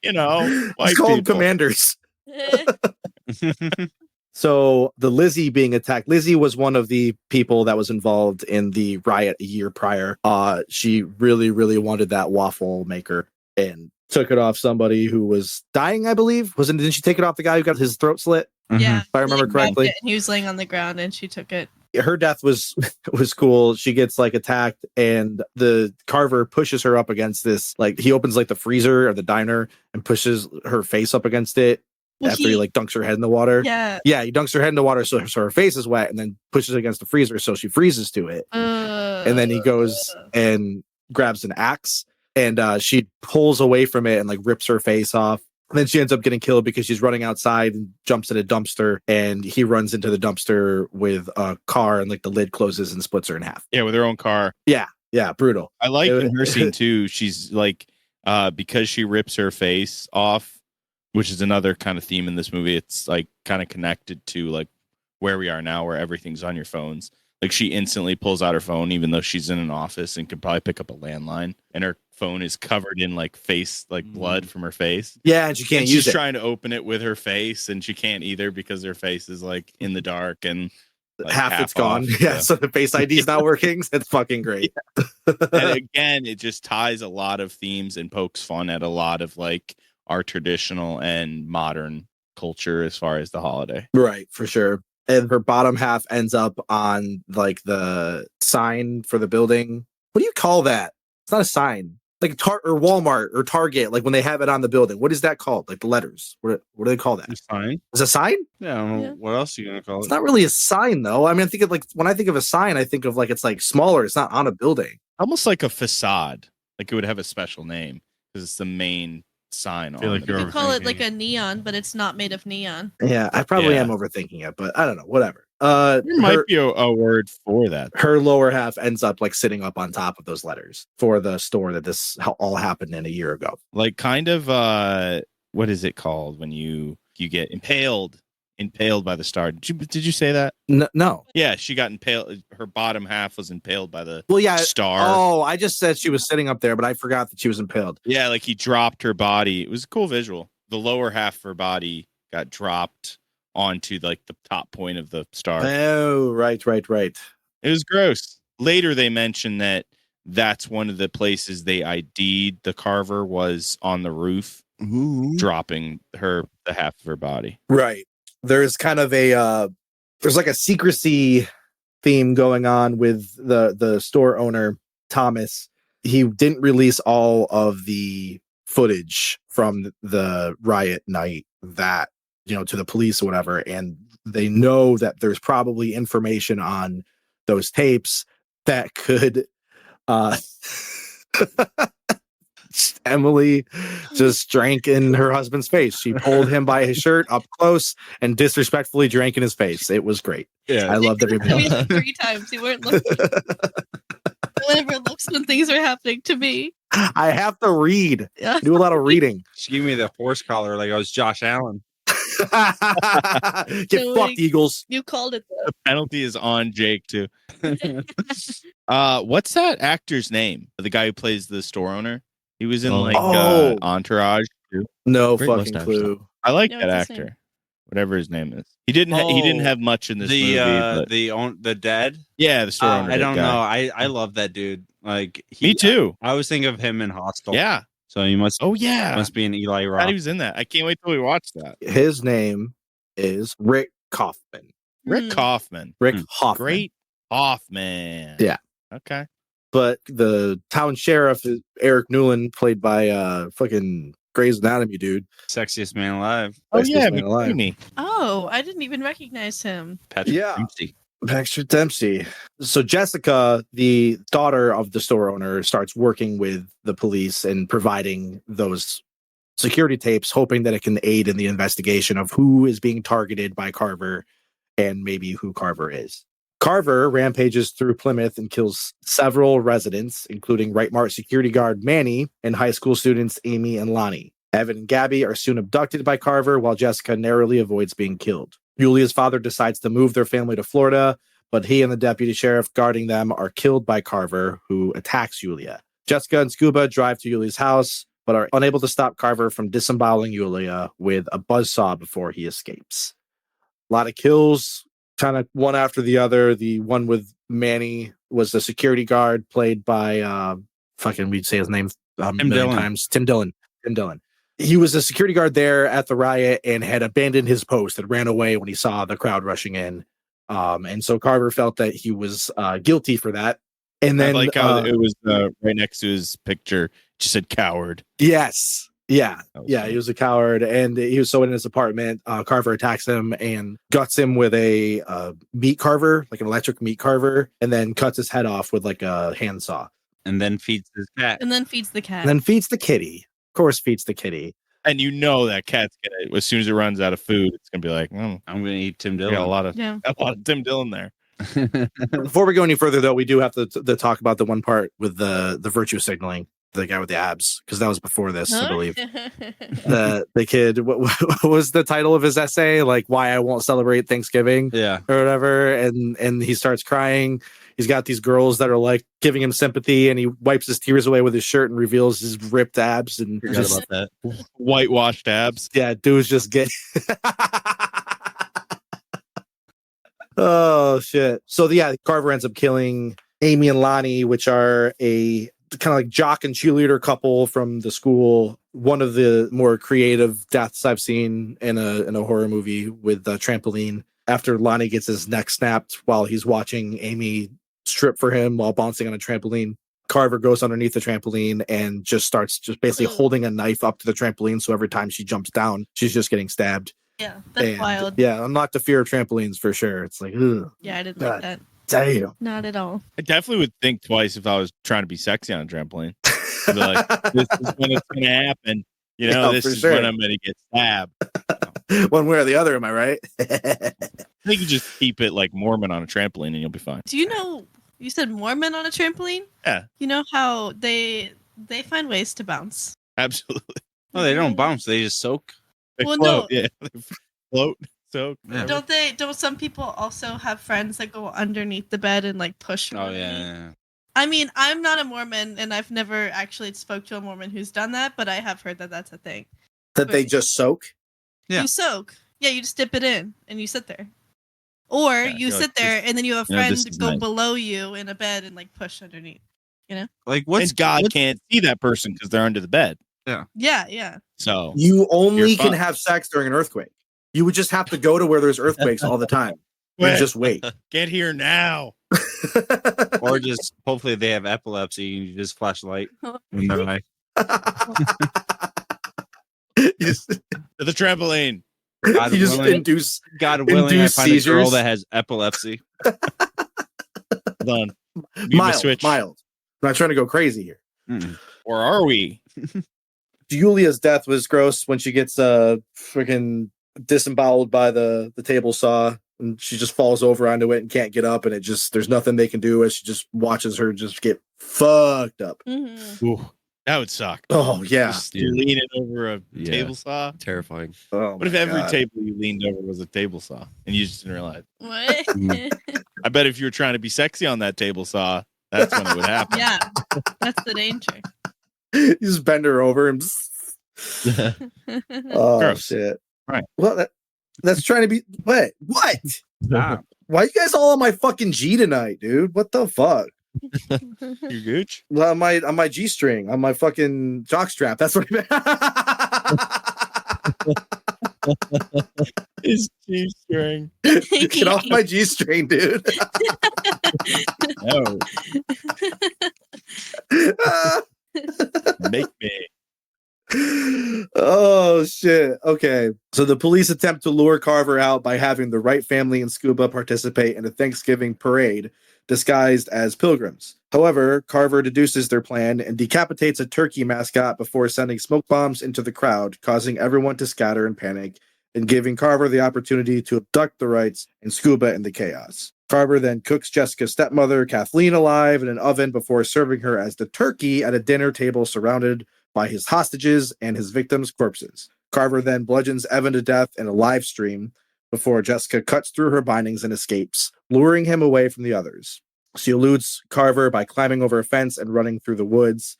Speaker 4: Civilization. White
Speaker 5: It's called
Speaker 4: people.
Speaker 5: commanders. So the Lizzie being attacked, Lizzie was one of the people that was involved in the riot a year prior. She really, really wanted that waffle maker and took it off somebody who was dying, I believe. Didn't she take it off the guy who got his throat slit?
Speaker 7: Yeah.
Speaker 5: If I remember correctly.
Speaker 7: And he was laying on the ground and she took it.
Speaker 5: Her death was cool. She gets like attacked and the Carver pushes her up against this. Like he opens like the freezer or the diner and pushes her face up against it. After he like dunks her head in the water. Yeah, he dunks her head in the water so her face is wet and then pushes it against the freezer so she freezes to it. And then he goes and grabs an axe and she pulls away from it and like rips her face off. And then she ends up getting killed because she's running outside and jumps in a dumpster and he runs into the dumpster with a car and like the lid closes and splits her in half.
Speaker 4: Yeah, with her own car.
Speaker 5: Yeah, brutal.
Speaker 4: I like in her scene too. She's like because she rips her face off, which is another kind of theme in this movie. It's like kind of connected to like where we are now, where everything's on your phones. Like she instantly pulls out her phone, even though she's in an office and could probably pick up a landline. And her phone is covered in like blood from her face.
Speaker 5: Yeah, and she can't use it.
Speaker 4: She's trying to open it with her face, and she can't either because her face is like in the dark and like,
Speaker 5: half it's
Speaker 4: off.
Speaker 5: gone. Yeah, so the Face ID is not working. That's fucking great.
Speaker 4: And again, it just ties a lot of themes and pokes fun at a lot of like our traditional and modern culture as far as the holiday.
Speaker 5: Right, for sure. And her bottom half ends up on like the sign for the building. What do you call that? It's not a sign. Like or Walmart or Target, like when they have it on the building. What is that called? Like the letters. What do they call that?
Speaker 1: A sign.
Speaker 5: It's a sign?
Speaker 1: Yeah, I don't know. What else are you gonna call it?
Speaker 5: It's not really a sign though. I mean, I think of like when I think of a sign, I think of like it's like smaller. It's not on a building.
Speaker 4: Almost like a facade. Like it would have a special name because it's the main sign.
Speaker 1: Feel like
Speaker 7: You call it like a neon, but it's not made of neon.
Speaker 5: Yeah, I probably am overthinking it, but I don't know. Whatever.
Speaker 4: There might be a word for that.
Speaker 5: Her lower half ends up like sitting up on top of those letters for the store that this all happened in a year ago.
Speaker 4: Like kind of what is it called when you get impaled by the star? Did you say that?
Speaker 5: No.
Speaker 4: Yeah, she got impaled. Her bottom half was impaled by the star.
Speaker 5: Oh, I just said she was sitting up there, but I forgot that she was impaled.
Speaker 4: Yeah, like he dropped her body. It was a cool visual. The lower half of her body got dropped onto like the top point of the star.
Speaker 5: Oh, right.
Speaker 4: It was gross. Later, they mentioned that that's one of the places they ID'd the Carver was on the roof, dropping the half of her body.
Speaker 5: Right. There's kind of there's like a secrecy theme going on with the store owner, Thomas. He didn't release all of the footage from the riot night that, to the police or whatever. And they know that there's probably information on those tapes that could, Emily just drank in her husband's face. She pulled him by his shirt up close and disrespectfully drank in his face. It was great.
Speaker 4: Yeah.
Speaker 5: I loved every
Speaker 7: I mean,
Speaker 5: minute.
Speaker 7: like 3 times. You weren't looking. I never looks when things are happening to me.
Speaker 5: I have to read.
Speaker 7: Yeah.
Speaker 5: I do a lot of reading.
Speaker 1: She gave me the horse collar like I was Josh Allen.
Speaker 5: Get
Speaker 7: No,
Speaker 5: fucked, Eagles.
Speaker 7: You called it though.
Speaker 4: The penalty is on Jake too. What's that actor's name? The guy who plays the store owner. He was in
Speaker 5: Oh.
Speaker 4: Entourage too.
Speaker 5: No
Speaker 10: Great
Speaker 5: fucking
Speaker 10: mustache,
Speaker 5: clue.
Speaker 4: I like
Speaker 7: No,
Speaker 4: that
Speaker 7: what's his
Speaker 4: actor.
Speaker 7: name?
Speaker 4: Whatever his name is. He didn't have much in this movie. But
Speaker 1: The dead.
Speaker 4: yeah, the store owner.
Speaker 1: I don't
Speaker 4: guy.
Speaker 1: know. I love that dude. Like
Speaker 4: Me too.
Speaker 1: I always think of him in Hostel.
Speaker 4: Yeah.
Speaker 1: So he must
Speaker 4: Oh yeah.
Speaker 1: must be an Eli
Speaker 4: I
Speaker 1: Roth.
Speaker 4: thought he was in that. I can't wait till we watch that.
Speaker 5: His name is Rick Kaufman.
Speaker 4: Rick
Speaker 7: Hmm.
Speaker 4: Kaufman.
Speaker 5: Rick
Speaker 1: Hmm.
Speaker 5: Hoffman.
Speaker 4: Great Hoffman.
Speaker 5: Yeah.
Speaker 4: Okay.
Speaker 5: But the town sheriff is Eric Newland, played by fucking Grey's Anatomy dude.
Speaker 1: Sexiest man alive.
Speaker 4: Oh
Speaker 5: Best
Speaker 4: yeah,
Speaker 5: man alive.
Speaker 4: McCreamy.
Speaker 7: Oh, I didn't even recognize him.
Speaker 1: Patrick
Speaker 5: Yeah.
Speaker 1: Dempsey.
Speaker 5: Baxter Dempsey. So Jessica, the daughter of the store owner, starts working with the police and providing those security tapes, hoping that it can aid in the investigation of who is being targeted by Carver and maybe who Carver is. Carver rampages through Plymouth and kills several residents, including Wright Mart security guard Manny and high school students Amy and Lonnie. Evan and Gabby are soon abducted by Carver, while Jessica narrowly avoids being killed. Yulia's father decides to move their family to Florida, but he and the deputy sheriff guarding them are killed by Carver, who attacks Yulia. Jessica and Scuba drive to Yulia's house, but are unable to stop Carver from disemboweling Yulia with a buzzsaw before he escapes. A lot of kills, kind of one after the other. The one with Manny was the security guard played by we'd say his name a million
Speaker 1: Dillon.
Speaker 5: times. Tim Dillon. He was a security guard there at the riot and had abandoned his post and ran away when he saw the crowd rushing in. And so Carver felt that he was guilty for that. And
Speaker 4: I
Speaker 5: then
Speaker 4: like how it was right next to his picture. Just said coward.
Speaker 5: yes. Yeah.
Speaker 4: That was
Speaker 5: Yeah.
Speaker 4: funny.
Speaker 5: He was a coward. And he was so in his apartment. Carver attacks him and guts him with a meat carver, like an electric meat carver, and then cuts his head off with like a handsaw.
Speaker 1: And then feeds his cat.
Speaker 7: And then feeds the cat.
Speaker 5: And then feeds the kitty. Of course, feeds the kitty.
Speaker 4: And you know that cat's gonna, as soon as it runs out of food, it's gonna be like,
Speaker 1: I'm gonna eat Tim
Speaker 4: we
Speaker 1: Dillon.
Speaker 4: got a lot of
Speaker 7: Yeah.
Speaker 4: Tim Dillon there.
Speaker 5: Before we go any further, though, we do have to talk about the one part with the virtue signaling, the guy with the abs, because that was before this, I believe. The kid, what was the title of his essay? Like, why I won't celebrate Thanksgiving
Speaker 1: Yeah.
Speaker 5: or whatever. And he starts crying. He's got these girls that are like giving him sympathy, and he wipes his tears away with his shirt and reveals his ripped abs. And
Speaker 10: Forgot
Speaker 5: just,
Speaker 10: about that.
Speaker 4: Whitewashed abs.
Speaker 5: yeah, dude's just get. Oh shit! So yeah, Carver ends up killing Amy and Lonnie, which are a kind of like jock and cheerleader couple from the school. One of the more creative deaths I've seen in a horror movie with a trampoline. After Lonnie gets his neck snapped while he's watching Amy strip for him while bouncing on a trampoline, Carver goes underneath the trampoline and just starts basically holding a knife up to the trampoline. So every time she jumps down, she's just getting stabbed.
Speaker 7: Yeah, that's
Speaker 5: And,
Speaker 7: wild.
Speaker 5: yeah, unlock the fear of trampolines for sure. It's like, ugh,
Speaker 7: Yeah, I didn't
Speaker 5: God.
Speaker 7: like that.
Speaker 5: damn.
Speaker 7: Not at all.
Speaker 4: I definitely would think twice if I was trying to be sexy on a trampoline. I'd be like, this is when it's gonna happen. You know,
Speaker 5: Yeah,
Speaker 4: this
Speaker 5: for
Speaker 4: is
Speaker 5: sure.
Speaker 4: when I'm gonna get stabbed.
Speaker 5: One way or the other, am I right?
Speaker 4: I think you just keep it like Mormon on a trampoline and you'll be fine.
Speaker 7: Do you know? You said Mormon on a trampoline.
Speaker 4: Yeah.
Speaker 7: You know how they find ways to bounce.
Speaker 4: Absolutely.
Speaker 1: No, they don't bounce. They just soak.
Speaker 4: They
Speaker 7: Well,
Speaker 4: float.
Speaker 7: no.
Speaker 4: Yeah. They float. So
Speaker 1: Yeah.
Speaker 7: Don't some people also have friends that go underneath the bed and like push?
Speaker 1: Oh yeah.
Speaker 7: I mean, I'm not a Mormon, and I've never actually spoke to a Mormon who's done that, but I have heard that that's a thing.
Speaker 5: That they just soak.
Speaker 1: Yeah.
Speaker 7: You soak. Yeah, you just dip it in and you sit there. Or
Speaker 4: Yeah,
Speaker 7: you
Speaker 4: you're
Speaker 7: sit
Speaker 4: like,
Speaker 7: there and then you have a
Speaker 4: you know,
Speaker 7: friend
Speaker 4: this is
Speaker 7: go
Speaker 4: nice.
Speaker 7: below you in a bed and like push underneath.
Speaker 1: Like what's
Speaker 4: and God
Speaker 1: what's-
Speaker 4: can't see that person because they're under the bed.
Speaker 7: Yeah.
Speaker 4: So
Speaker 5: You only
Speaker 4: You're
Speaker 5: can
Speaker 4: fine.
Speaker 5: have sex during an earthquake. You would just have to go to where there's earthquakes all the time. And
Speaker 4: Wait.
Speaker 5: just wait.
Speaker 4: get here now.
Speaker 1: or just hopefully they have epilepsy and you just flash a light in their eye.
Speaker 5: You just,
Speaker 4: To the trampoline.
Speaker 1: God
Speaker 5: you just
Speaker 1: willing,
Speaker 5: induce.
Speaker 1: God willing, I
Speaker 5: induce
Speaker 1: find a girl
Speaker 5: seizures.
Speaker 1: that has epilepsy.
Speaker 4: Hold on. We must
Speaker 5: Mild,
Speaker 4: switch.
Speaker 5: mild. I'm not trying to go crazy here.
Speaker 1: Mm.
Speaker 4: Or are we?
Speaker 5: Julia's death was gross when she gets freaking disemboweled by the table saw, and she just falls over onto it and can't get up, and it just there's nothing they can do as she just watches her just get fucked up.
Speaker 7: Mm-hmm.
Speaker 4: Ooh, that would suck.
Speaker 5: Oh yeah.
Speaker 4: Just leaning over a
Speaker 10: Yeah.
Speaker 4: table saw.
Speaker 10: Terrifying.
Speaker 5: Oh,
Speaker 4: What if
Speaker 5: my
Speaker 4: every
Speaker 5: God.
Speaker 4: table you leaned over was a table saw and you just didn't realize?
Speaker 7: What?
Speaker 4: I bet if you were trying to be sexy on that table saw, that's when it would happen.
Speaker 7: Yeah, that's the danger.
Speaker 5: You just bend her over and oh
Speaker 4: Gross.
Speaker 5: shit.
Speaker 4: Right.
Speaker 5: Well, that's trying to be what?
Speaker 1: Ah,
Speaker 5: Why you guys all on my fucking G tonight, dude? What the fuck?
Speaker 4: You gooch?
Speaker 5: Well, on my G string, on my fucking jock strap. That's what I meant.
Speaker 4: His G string.
Speaker 5: Get off my G string, dude.
Speaker 4: No, make me.
Speaker 5: Oh shit. Okay. So the police attempt to lure Carver out by having the Wright family and Scuba participate in a Thanksgiving parade disguised as pilgrims. However, Carver deduces their plan and decapitates a turkey mascot before sending smoke bombs into the crowd, causing everyone to scatter and panic, and giving Carver the opportunity to abduct the Wrights and Scuba in the chaos. Carver then cooks Jessica's stepmother, Kathleen, alive in an oven before serving her as the turkey at a dinner table surrounded by his hostages and his victims' corpses. Carver then bludgeons Evan to death in a live stream before Jessica cuts through her bindings and escapes, luring him away from the others. She eludes Carver by climbing over a fence and running through the woods.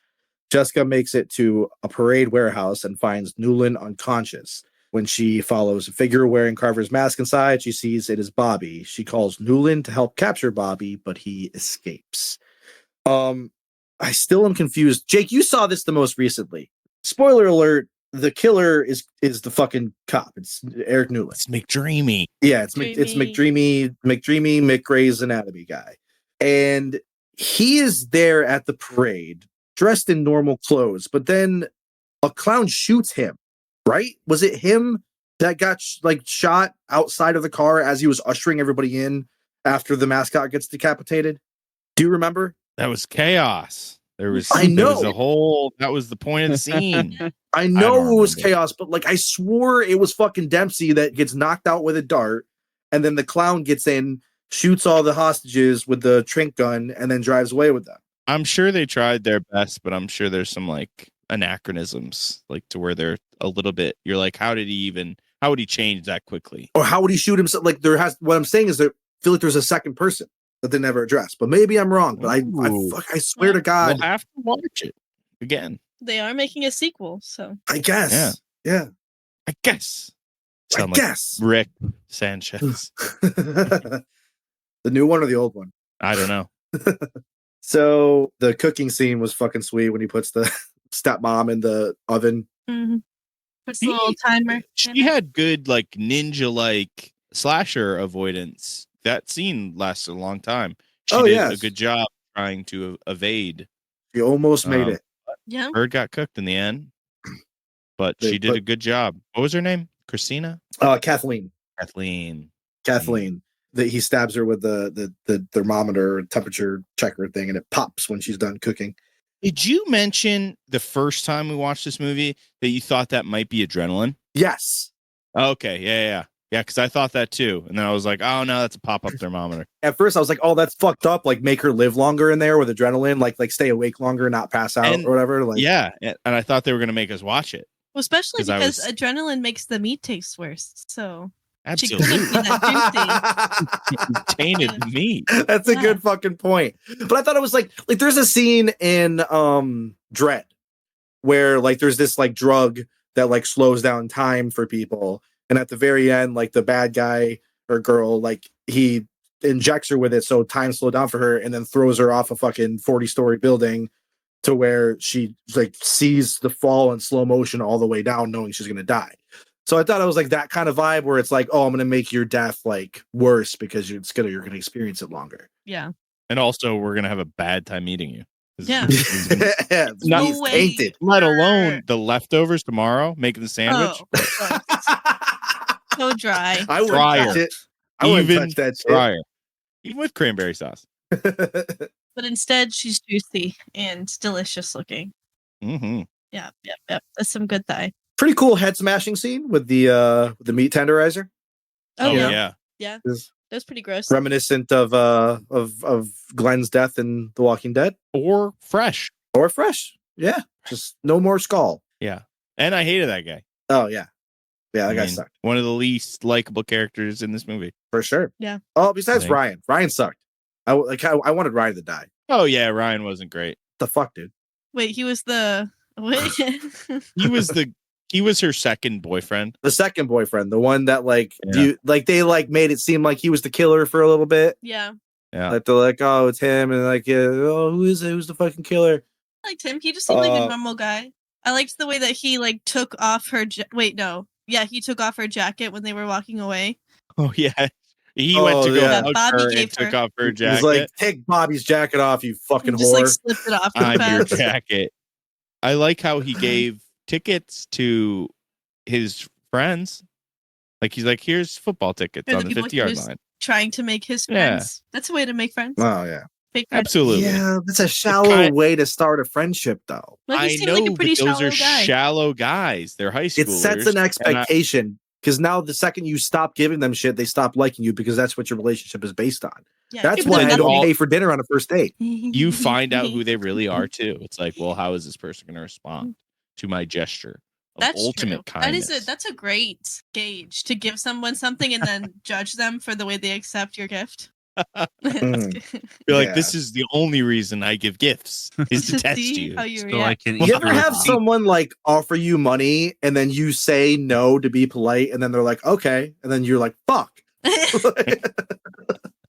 Speaker 5: Jessica makes it to a parade warehouse and finds Newland unconscious. When she follows a figure wearing Carver's mask inside, she sees it is Bobby. She calls Newland to help capture Bobby, but he escapes. I still am confused. Jake, you saw this the most recently. Spoiler alert, the killer is the fucking cop. It's Eric Newland.
Speaker 4: It's McDreamy.
Speaker 5: Yeah, it's McDreamy, Mick Gray's Anatomy guy. And he is there at the parade, dressed in normal clothes, but then a clown shoots him, right? Was it him that got shot outside of the car as he was ushering everybody in after the mascot gets decapitated? Do you remember?
Speaker 4: That was chaos. There was
Speaker 5: I know.
Speaker 4: There was a whole that was the point of the scene.
Speaker 5: I know
Speaker 4: don't
Speaker 5: it was
Speaker 4: remember.
Speaker 5: chaos, but I swore it was fucking Dempsey that gets knocked out with a dart, and then the clown gets in, shoots all the hostages with the trink gun, and then drives away with them.
Speaker 4: I'm sure they tried their best, but I'm sure there's some anachronisms, to where they're a little bit. You're like, how would he change that quickly?
Speaker 5: Or how would he shoot himself? What I'm saying is that I feel like there's a second person that they never addressed, but maybe I'm wrong. But
Speaker 4: Ooh.
Speaker 5: I swear to God,
Speaker 4: We'll have to watch it again.
Speaker 7: They are making a sequel, so
Speaker 5: I guess, yeah,
Speaker 4: I guess.
Speaker 5: I
Speaker 4: Sound like
Speaker 5: guess.
Speaker 4: Rick Sanchez.
Speaker 5: The new one or the old one?
Speaker 4: I don't know.
Speaker 5: So the cooking scene was fucking sweet when he puts the stepmom in the oven.
Speaker 7: puts a little timer.
Speaker 4: She had good ninja slasher avoidance. That scene lasted a long time. She did a
Speaker 5: yes.
Speaker 4: good job trying to evade.
Speaker 5: He almost made
Speaker 4: Um,
Speaker 5: it.
Speaker 7: Yeah.
Speaker 4: Bird got cooked in the end, but
Speaker 5: They
Speaker 4: she did
Speaker 5: put-
Speaker 4: a good job. What was her name? Christina?
Speaker 5: Kathleen.
Speaker 4: Kathleen.
Speaker 5: That he stabs her with the thermometer temperature checker thing, and it pops when she's done cooking.
Speaker 4: Did you mention the first time we watched this movie that you thought that might be adrenaline?
Speaker 5: Yes.
Speaker 4: Okay, yeah. Because I thought that too, and then I was like, "Oh no, that's a pop-up thermometer."
Speaker 5: At first, I was like, "Oh, that's fucked up." Make her live longer in there with adrenaline, like stay awake longer, not pass out
Speaker 4: And-
Speaker 5: or whatever.
Speaker 4: Yeah, and I thought they were gonna make us watch it.
Speaker 7: Well, especially
Speaker 4: 'Cause I
Speaker 7: because
Speaker 4: was-
Speaker 7: adrenaline makes the meat taste worse. So she
Speaker 4: Absolutely,
Speaker 7: couldn't be that juicy.
Speaker 4: tainted meat.
Speaker 5: That's a
Speaker 7: Yeah.
Speaker 5: good fucking point. But I thought it was like there's a scene in Dread where there's this drug that slows down time for people, And at the very end, like the bad guy or girl, like he injects her with it so time slowed down for her and then throws her off a fucking 40-story building to where she like sees the fall in slow motion all the way down, knowing she's gonna die. So I thought it was like that kind of vibe where it's like, oh, I'm gonna make your death like worse because you're gonna experience it longer.
Speaker 7: Yeah.
Speaker 4: And also, we're gonna have a bad time eating you.
Speaker 7: Yeah.
Speaker 5: Yeah,
Speaker 4: No
Speaker 5: he's
Speaker 7: way.
Speaker 5: tainted.
Speaker 4: Let alone the leftovers tomorrow, making the sandwich.
Speaker 7: Oh, so dry.
Speaker 5: I wouldn't
Speaker 4: Drier.
Speaker 5: touch it. I wouldn't
Speaker 4: Even
Speaker 5: touch that shit.
Speaker 4: Fryer. Even with cranberry sauce.
Speaker 7: But instead, she's juicy and delicious looking.
Speaker 4: Mm-hmm.
Speaker 7: Yeah. That's some good thigh.
Speaker 5: Pretty cool head smashing scene with the meat tenderizer.
Speaker 7: Oh,
Speaker 4: yeah.
Speaker 7: yeah.
Speaker 5: Is
Speaker 7: That's pretty gross.
Speaker 5: reminiscent of Glenn's death in The Walking Dead.
Speaker 4: Or fresh.
Speaker 5: Or fresh. Yeah. Just no more skull.
Speaker 4: Yeah. And I hated that guy.
Speaker 5: Oh yeah. Yeah, that
Speaker 4: I
Speaker 5: guy
Speaker 4: mean,
Speaker 5: sucked.
Speaker 4: one of the least likable characters in this movie.
Speaker 5: For sure.
Speaker 7: Yeah.
Speaker 5: Oh, besides
Speaker 4: Like-
Speaker 5: Ryan. Ryan sucked. I wanted Ryan to die.
Speaker 4: Oh yeah, Ryan wasn't great.
Speaker 5: What the fuck, dude?
Speaker 7: Wait, he was the. Wait.
Speaker 4: He was her second boyfriend.
Speaker 5: The second boyfriend, the one that like
Speaker 4: Yeah.
Speaker 5: they like made it seem like he was the killer for a little bit.
Speaker 7: Yeah.
Speaker 4: Yeah.
Speaker 5: Like they're like, oh, it's him, and like, yeah, oh, who is it? Who's the fucking killer?
Speaker 7: I liked him. He just seemed like a
Speaker 5: Uh,
Speaker 7: normal guy. I liked the way that he like took off her. Wait, no. Yeah, he took off her jacket when they were walking away.
Speaker 4: Oh yeah. He
Speaker 5: Oh,
Speaker 4: went to go
Speaker 5: yeah.
Speaker 4: hug
Speaker 7: Bobby
Speaker 4: her
Speaker 7: gave
Speaker 4: and took
Speaker 7: her-
Speaker 4: off her
Speaker 5: He's
Speaker 4: jacket.
Speaker 5: like, take Bobby's jacket off, you fucking
Speaker 7: He just like
Speaker 5: whore.
Speaker 7: slipped it off real
Speaker 4: I'm your
Speaker 7: fast.
Speaker 4: jacket. I like how he gave tickets to his friends. Like he's like, here's football tickets
Speaker 7: Or the
Speaker 4: on the
Speaker 7: people
Speaker 4: 50-yard
Speaker 7: he was-
Speaker 4: line.
Speaker 7: Trying to make his
Speaker 4: Yeah.
Speaker 7: friends. That's a way to make friends.
Speaker 5: Oh yeah.
Speaker 7: Fake friends.
Speaker 4: Absolutely.
Speaker 5: Yeah, that's a shallow
Speaker 4: kind-
Speaker 5: way to start a friendship, though.
Speaker 7: Like, he
Speaker 4: I
Speaker 7: seemed
Speaker 4: know,
Speaker 7: like a pretty
Speaker 4: but those
Speaker 7: shallow
Speaker 4: are
Speaker 7: guy.
Speaker 4: shallow guys. They're high schoolers.
Speaker 5: It sets an
Speaker 4: and I-
Speaker 5: expectation because now the second you stop giving them shit, they stop liking you because that's what your relationship is based on.
Speaker 7: Yeah,
Speaker 5: That's
Speaker 4: but
Speaker 5: why
Speaker 4: then
Speaker 5: I don't
Speaker 4: all-
Speaker 5: pay for dinner on a first date.
Speaker 4: you find out who they really are too. It's like, well, how is this person going to respond to my gesture of
Speaker 7: That's
Speaker 4: ultimate
Speaker 7: true.
Speaker 4: kindness?
Speaker 7: That's a great gauge to give someone something and then judge them for the way they accept your gift. That's
Speaker 5: Mm.
Speaker 7: good.
Speaker 4: You're like,
Speaker 5: Yeah.
Speaker 4: this is the only reason I give gifts is to
Speaker 7: To
Speaker 4: test
Speaker 7: see
Speaker 4: you.
Speaker 7: how you
Speaker 1: So I
Speaker 7: react.
Speaker 1: can
Speaker 5: You ever
Speaker 1: eat
Speaker 5: have
Speaker 1: your-
Speaker 5: someone like offer you money and then you say no to be polite and then they're like, okay. And then you're like, fuck.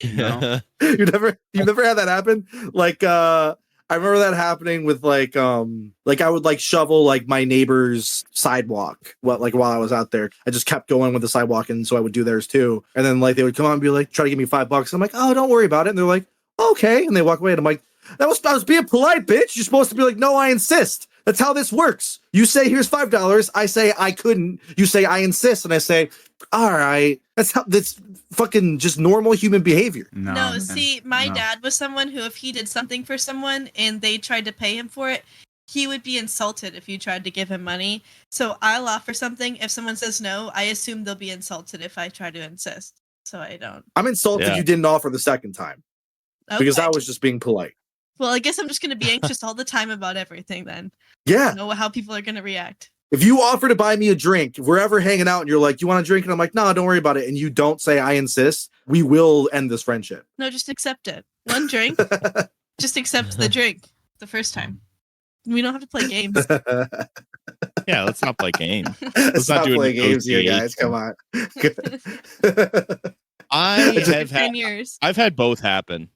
Speaker 1: No.
Speaker 5: you've never had that happen? Like I remember that happening with like I would like shovel like my neighbor's sidewalk while I was out there. I just kept going with the sidewalk and so I would do theirs too. And then like they would come on and be like, try to give me $5. I'm like, oh, don't worry about it. And they're like, okay. And they walk away and I'm like, I was being polite, bitch. You're supposed to be like, no, I insist. That's how this works. You say here's $5. I say I couldn't. You say I insist, and I say, all right. That's fucking just normal human behavior.
Speaker 7: No,
Speaker 1: man.
Speaker 7: see, my
Speaker 1: No.
Speaker 7: dad was someone who, if he did something for someone and they tried to pay him for it, he would be insulted if you tried to give him money. So I'll offer something. If someone says no, I assume they'll be insulted if I try to insist. So I don't.
Speaker 5: I'm insulted
Speaker 4: Yeah.
Speaker 5: you didn't offer the second time because I
Speaker 7: Okay.
Speaker 5: was just being polite.
Speaker 7: Well, I guess I'm just going to be anxious all the time about everything then.
Speaker 5: Yeah.
Speaker 7: Know how people are going to react.
Speaker 5: If you offer to buy me a drink, if we're ever hanging out and you're like, you want a drink? And I'm like, no, don't worry about it. And you don't say I insist, we will end this friendship.
Speaker 7: No, just accept it. One drink, just accept the drink the first time. We don't have to play games.
Speaker 4: Yeah, let's not play games.
Speaker 5: Let's
Speaker 4: not
Speaker 5: not
Speaker 4: do a
Speaker 5: play games here, guys.
Speaker 4: negotiation.
Speaker 5: Come on.
Speaker 4: I have had
Speaker 7: 10 years.
Speaker 4: I've had both happen.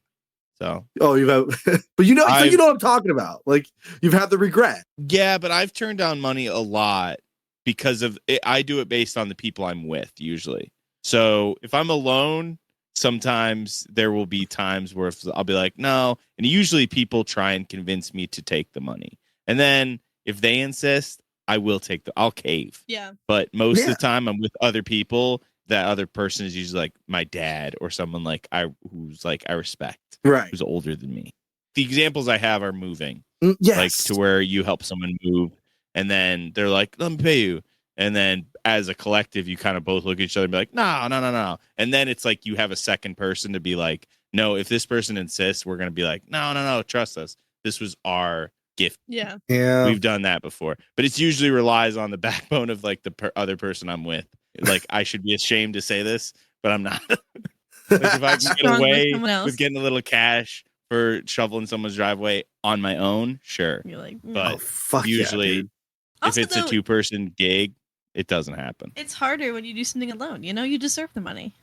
Speaker 4: So
Speaker 5: Oh, you've had, but you know, so you know what I'm talking about. Like you've had the regret.
Speaker 4: yeah, but I've turned down money a lot because of it. I do it based on the people I'm with usually. So if I'm alone, sometimes there will be times where I'll be like, no. And usually people try and convince me to take the money. And then if they insist, I'll cave.
Speaker 7: Yeah.
Speaker 4: But most of
Speaker 5: Yeah.
Speaker 4: the time I'm with other people. That other person is usually like my dad or someone like who's like I respect,
Speaker 5: Right.
Speaker 4: who's older than me. The examples I have are moving.
Speaker 5: Yes.
Speaker 4: Like to where you help someone move and then they're like, let me pay you. And then as a collective, you kind of both look at each other and be like, no. And then it's like you have a second person to be like, no, if this person insists, we're going to be like, no, trust us. This was our gift.
Speaker 7: Yeah.
Speaker 5: yeah.
Speaker 4: We've done that before. But it's usually relies on the backbone of like the other person I'm with. Like I should be ashamed to say this, but I'm not. Like if I can get
Speaker 7: Strong with
Speaker 4: away
Speaker 7: someone else.
Speaker 4: with getting a little cash for shoveling someone's driveway on my own, sure.
Speaker 7: You're like,
Speaker 4: But
Speaker 5: oh, fuck
Speaker 4: usually
Speaker 5: yeah, dude.
Speaker 4: if
Speaker 7: Also,
Speaker 4: it's
Speaker 7: though,
Speaker 4: a 2-person gig, It doesn't happen.
Speaker 7: It's harder when you do something alone. You know, you deserve the money.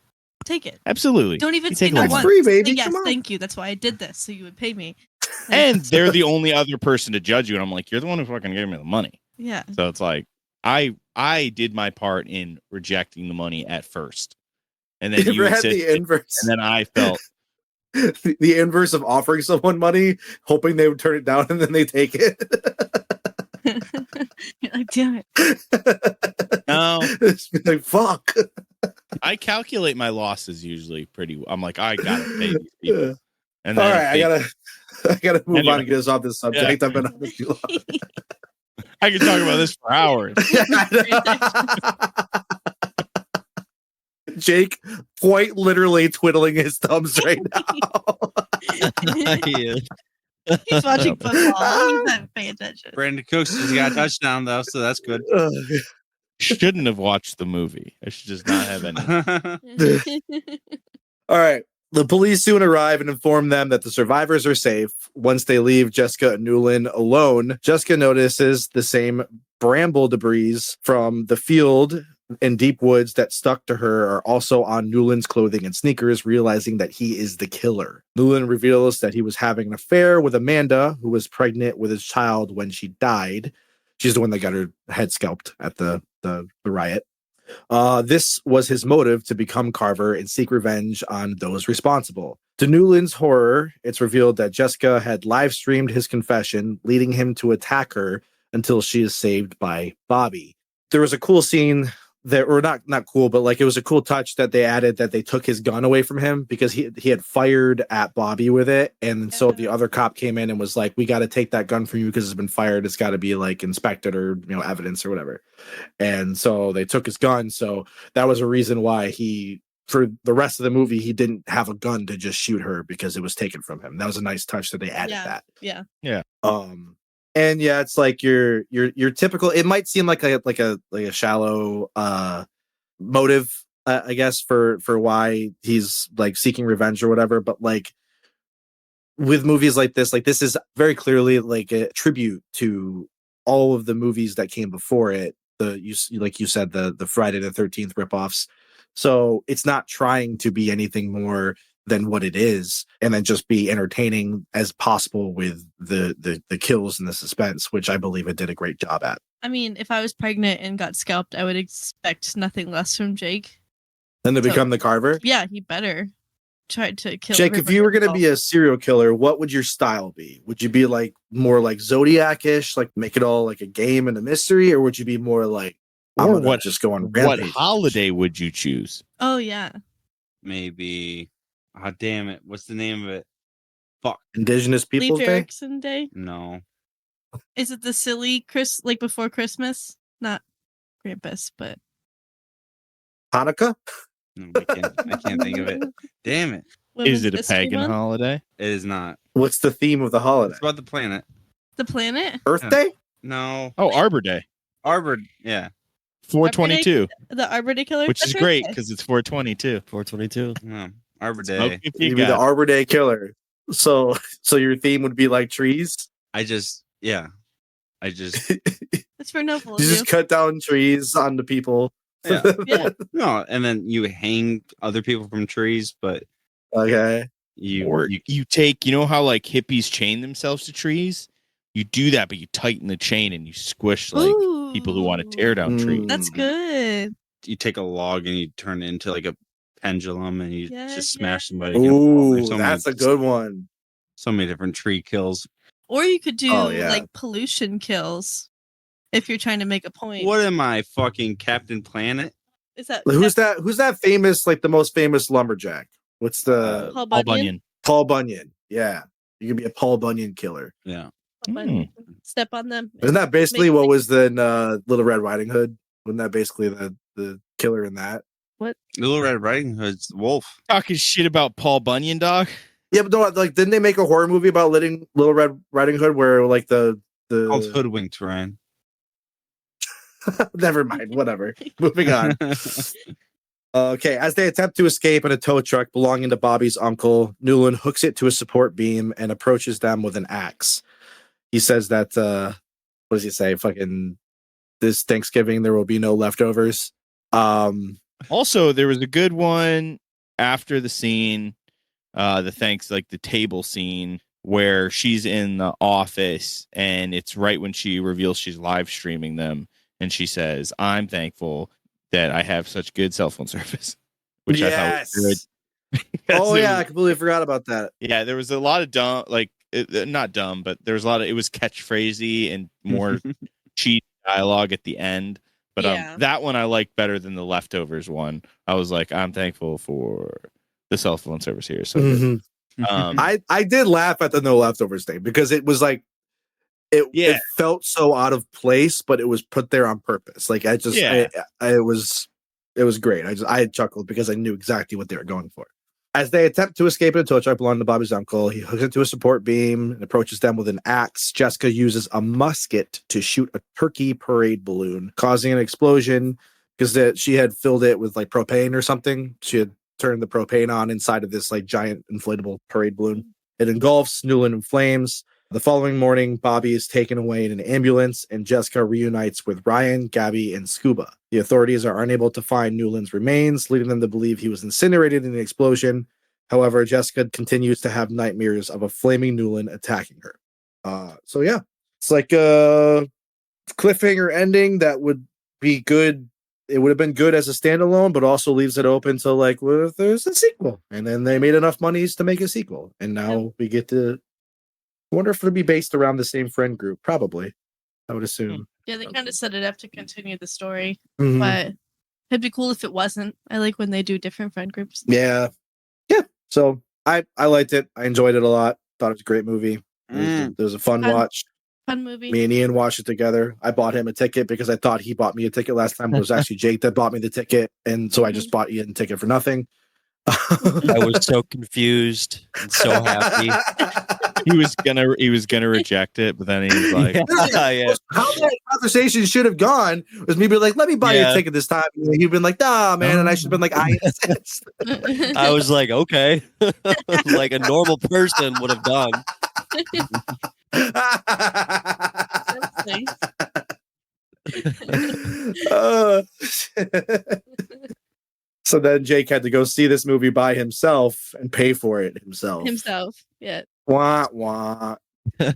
Speaker 7: Take it.
Speaker 4: Absolutely.
Speaker 7: Don't even
Speaker 4: You
Speaker 7: say
Speaker 4: take
Speaker 7: no
Speaker 4: a
Speaker 5: It's
Speaker 7: once.
Speaker 5: free, baby.
Speaker 7: Say, yes,
Speaker 5: Come on.
Speaker 7: thank you. That's why I did this, so you would pay me.
Speaker 4: And they're the only other person to judge you. And I'm like, you're the one who fucking gave me the money.
Speaker 7: Yeah.
Speaker 4: So it's like, I did my part in rejecting the money at first. And then
Speaker 5: You
Speaker 4: you
Speaker 5: ever had the
Speaker 4: insisted,
Speaker 5: inverse?
Speaker 4: and then I felt,
Speaker 5: The inverse of offering someone money, hoping they would turn it down, and then they take it.
Speaker 7: You're like, damn it.
Speaker 4: no,
Speaker 5: It's like, fuck.
Speaker 4: I calculate my losses usually pretty well. I'm like, I gotta pay these people. And
Speaker 5: All
Speaker 4: then
Speaker 5: right, I gotta move
Speaker 4: Anyway.
Speaker 5: on and get us off this subject. I've been on this too long.
Speaker 4: I can talk about this for hours.
Speaker 5: Jake quite literally twiddling his thumbs right now.
Speaker 7: He's watching football. He's not paying attention.
Speaker 1: Brandon Cooks just got a touchdown though, so that's good.
Speaker 4: Shouldn't have watched the movie. I should just not have any.
Speaker 5: All right. The police soon arrive and inform them that the survivors are safe. Once they leave Jessica and Newland alone, Jessica notices the same bramble debris from the field and deep woods that stuck to her are also on Newland's clothing and sneakers, realizing that he is the killer. Newland reveals that he was having an affair with Amanda, who was pregnant with his child when she died. She's the one that got her head scalped at the riot. This was his motive to become Carver and seek revenge on those responsible. To Newland's horror, it's revealed that Jessica had live streamed his confession, leading him to attack her until she is saved by Bobby. There was a cool scene that, or not cool, but like it was a cool touch that they added, that they took his gun away from him because he had fired at Bobby with it. And so the other cop came in and was like, we got to take that gun from you because it's been fired. It's got to be like inspected or, you know, evidence or whatever. And so they took his gun. So that was a reason why for the rest of the movie, he didn't have a gun to just shoot her because it was taken from him. That was a nice touch that they added that.
Speaker 7: Yeah.
Speaker 5: And yeah, it's like your typical. It might seem like a shallow motive, I guess, for why he's like seeking revenge or whatever. But like with movies like this is very clearly like a tribute to all of the movies that came before it. Like you said, the Friday the 13th ripoffs. So it's not trying to be anything more than what it is, and then just be entertaining as possible with the kills and the suspense, which I believe it did a great job at.
Speaker 7: I mean, if I was pregnant and got scalped, I would expect nothing less from Jake.
Speaker 5: Then to
Speaker 7: So-
Speaker 5: become the Carver.
Speaker 7: Yeah, he better try to kill.
Speaker 5: Jake, if you were going to be a serial killer, what would your style be? Would you be like more like Zodiac-ish, like make it all like a game and a mystery, or would you be more like, I'm
Speaker 4: Or
Speaker 5: gonna
Speaker 4: what-
Speaker 5: just go on
Speaker 4: What
Speaker 5: rampage?
Speaker 4: holiday would you choose?
Speaker 7: Oh yeah,
Speaker 1: Maybe. Ah, damn it. What's the name of it? Fuck.
Speaker 5: Indigenous
Speaker 7: Leif
Speaker 5: Peoples Day?
Speaker 7: Erikson Day.
Speaker 1: No.
Speaker 7: Is it the silly like before Christmas? Not Krampus, but
Speaker 5: Hanukkah?
Speaker 1: No, I can't think of it. Damn it.
Speaker 4: Is
Speaker 7: Women's
Speaker 4: it a
Speaker 7: History
Speaker 4: pagan
Speaker 7: Month?
Speaker 4: holiday?
Speaker 1: It is not.
Speaker 5: What's the theme of the holiday?
Speaker 1: It's about the planet.
Speaker 7: The planet?
Speaker 5: Earth
Speaker 1: Yeah.
Speaker 5: Day?
Speaker 1: No.
Speaker 4: Oh, Arbor Day,
Speaker 1: Arbor. Yeah.
Speaker 4: 422,
Speaker 7: The Arbor Day Killer?
Speaker 4: which is
Speaker 7: That's
Speaker 4: great
Speaker 7: okay.
Speaker 4: because it's 422.
Speaker 10: 422.
Speaker 1: No. Arbor
Speaker 4: Smoke
Speaker 1: Day.
Speaker 4: if
Speaker 5: You'd
Speaker 4: you
Speaker 5: be the
Speaker 4: got.
Speaker 5: Arbor Day killer. So your theme would be like trees?
Speaker 1: I just
Speaker 7: It's for noble of
Speaker 5: You
Speaker 7: you.
Speaker 5: just cut down trees onto people.
Speaker 1: Yeah.
Speaker 7: Yeah.
Speaker 1: no, and then you hang other people from trees, but
Speaker 5: Okay.
Speaker 4: Or you take, you know how like hippies chain themselves to trees? You do that, but you tighten the chain and you squish like people who want to tear down trees.
Speaker 7: That's good.
Speaker 1: you take a log and you turn it into like a pendulum and you
Speaker 7: Yeah,
Speaker 1: just
Speaker 7: yeah.
Speaker 1: smash somebody. against the wall.
Speaker 5: Ooh,
Speaker 1: There's so
Speaker 5: that's
Speaker 1: many,
Speaker 5: a good one.
Speaker 1: So many different tree kills.
Speaker 7: Or you could do
Speaker 5: Oh, yeah.
Speaker 7: like pollution kills if you're trying to make a point.
Speaker 1: What am I, fucking Captain Planet?
Speaker 7: Is that
Speaker 5: Who's that? Who's that famous? Like the most famous lumberjack? What's the
Speaker 7: Paul
Speaker 4: Paul
Speaker 7: Bunyan?
Speaker 4: Bunyan.
Speaker 5: Paul Bunyan? Yeah, you could be a Paul Bunyan killer.
Speaker 1: Yeah.
Speaker 7: Paul Bunyan. Step on them.
Speaker 5: Isn't that basically
Speaker 7: Make-
Speaker 5: what was the Little Red Riding Hood? Wasn't that basically the killer in that?
Speaker 1: Little Red Riding Hood's wolf.
Speaker 4: Talking shit about Paul Bunyan, dog.
Speaker 5: Yeah, but no, like didn't they make a horror movie about Little Red Riding Hood where like
Speaker 1: Called
Speaker 5: the
Speaker 1: Hoodwinked, Ryan.
Speaker 5: never mind, whatever. Moving on. Okay, as they attempt to escape in a tow truck belonging to Bobby's uncle, Newland hooks it to a support beam and approaches them with an axe. He says that, what does he say? Fucking, this Thanksgiving there will be no leftovers.
Speaker 4: Also, there was a good one after the scene, the table scene where she's in the office and it's right when she reveals she's live streaming them and she says, "I'm thankful that I have such good cell phone service," which I thought was good.
Speaker 5: Oh yeah, I completely forgot about that.
Speaker 4: Yeah, there was a lot of dumb, not dumb, but there was a lot of, it was catchphrasy and more cheap dialogue at the end. But
Speaker 7: Yeah.
Speaker 4: that one I liked better than the leftovers one. I was like, I'm thankful for the cell phone service here. So
Speaker 5: Mhm. I did laugh at the no leftovers thing because it was like it felt so out of place, but it was put there on purpose. Like it was great. I chuckled because I knew exactly what they were going for. As they attempt to escape in a tow truck belonging to Bobby's uncle, he hooks into a support beam and approaches them with an axe. Jessica uses a musket to shoot a turkey parade balloon, causing an explosion because she had filled it with like propane or something. She had turned the propane on inside of this like giant inflatable parade balloon. It engulfs Newland in flames. The following morning, Bobby is taken away in an ambulance, and Jessica reunites with Ryan, Gabby, and Scuba. The authorities are unable to find Newland's remains, leading them to believe he was incinerated in the explosion. However, Jessica continues to have nightmares of a flaming Newland attacking her. So yeah, it's like a cliffhanger ending that would be good. It would have been good as a standalone, but also leaves it open to like, what if there's a sequel? And then they made enough monies to make a sequel, and now we get to. I wonder if it'll be based around the same friend group. Probably, I would assume.
Speaker 7: Yeah, they kind of set it up to continue the story,
Speaker 5: Mhm.
Speaker 7: but it'd be cool if it wasn't. I like when they do different friend groups.
Speaker 5: Yeah. So I liked it. I enjoyed it a lot. Thought it was a great movie. It was a fun watch.
Speaker 7: Fun movie.
Speaker 5: Me and Ian watched it together. I bought him a ticket because I thought he bought me a ticket last time. It was actually Jake that bought me the ticket, and so I just bought Ian a ticket for nothing.
Speaker 10: I was so confused and so happy.
Speaker 4: he was gonna reject it, but then he was like,
Speaker 10: Yeah.
Speaker 5: How that conversation should have gone was me being like, "Let me buy you a ticket this time." And he'd been like, "Nah, man," and I should have been like, "I insist."
Speaker 10: I was like, okay, like a normal person would have done.
Speaker 7: That's nice.
Speaker 5: So then Jake had to go see this movie by himself and pay for it himself.
Speaker 7: Yeah.
Speaker 5: Wah wah.
Speaker 4: I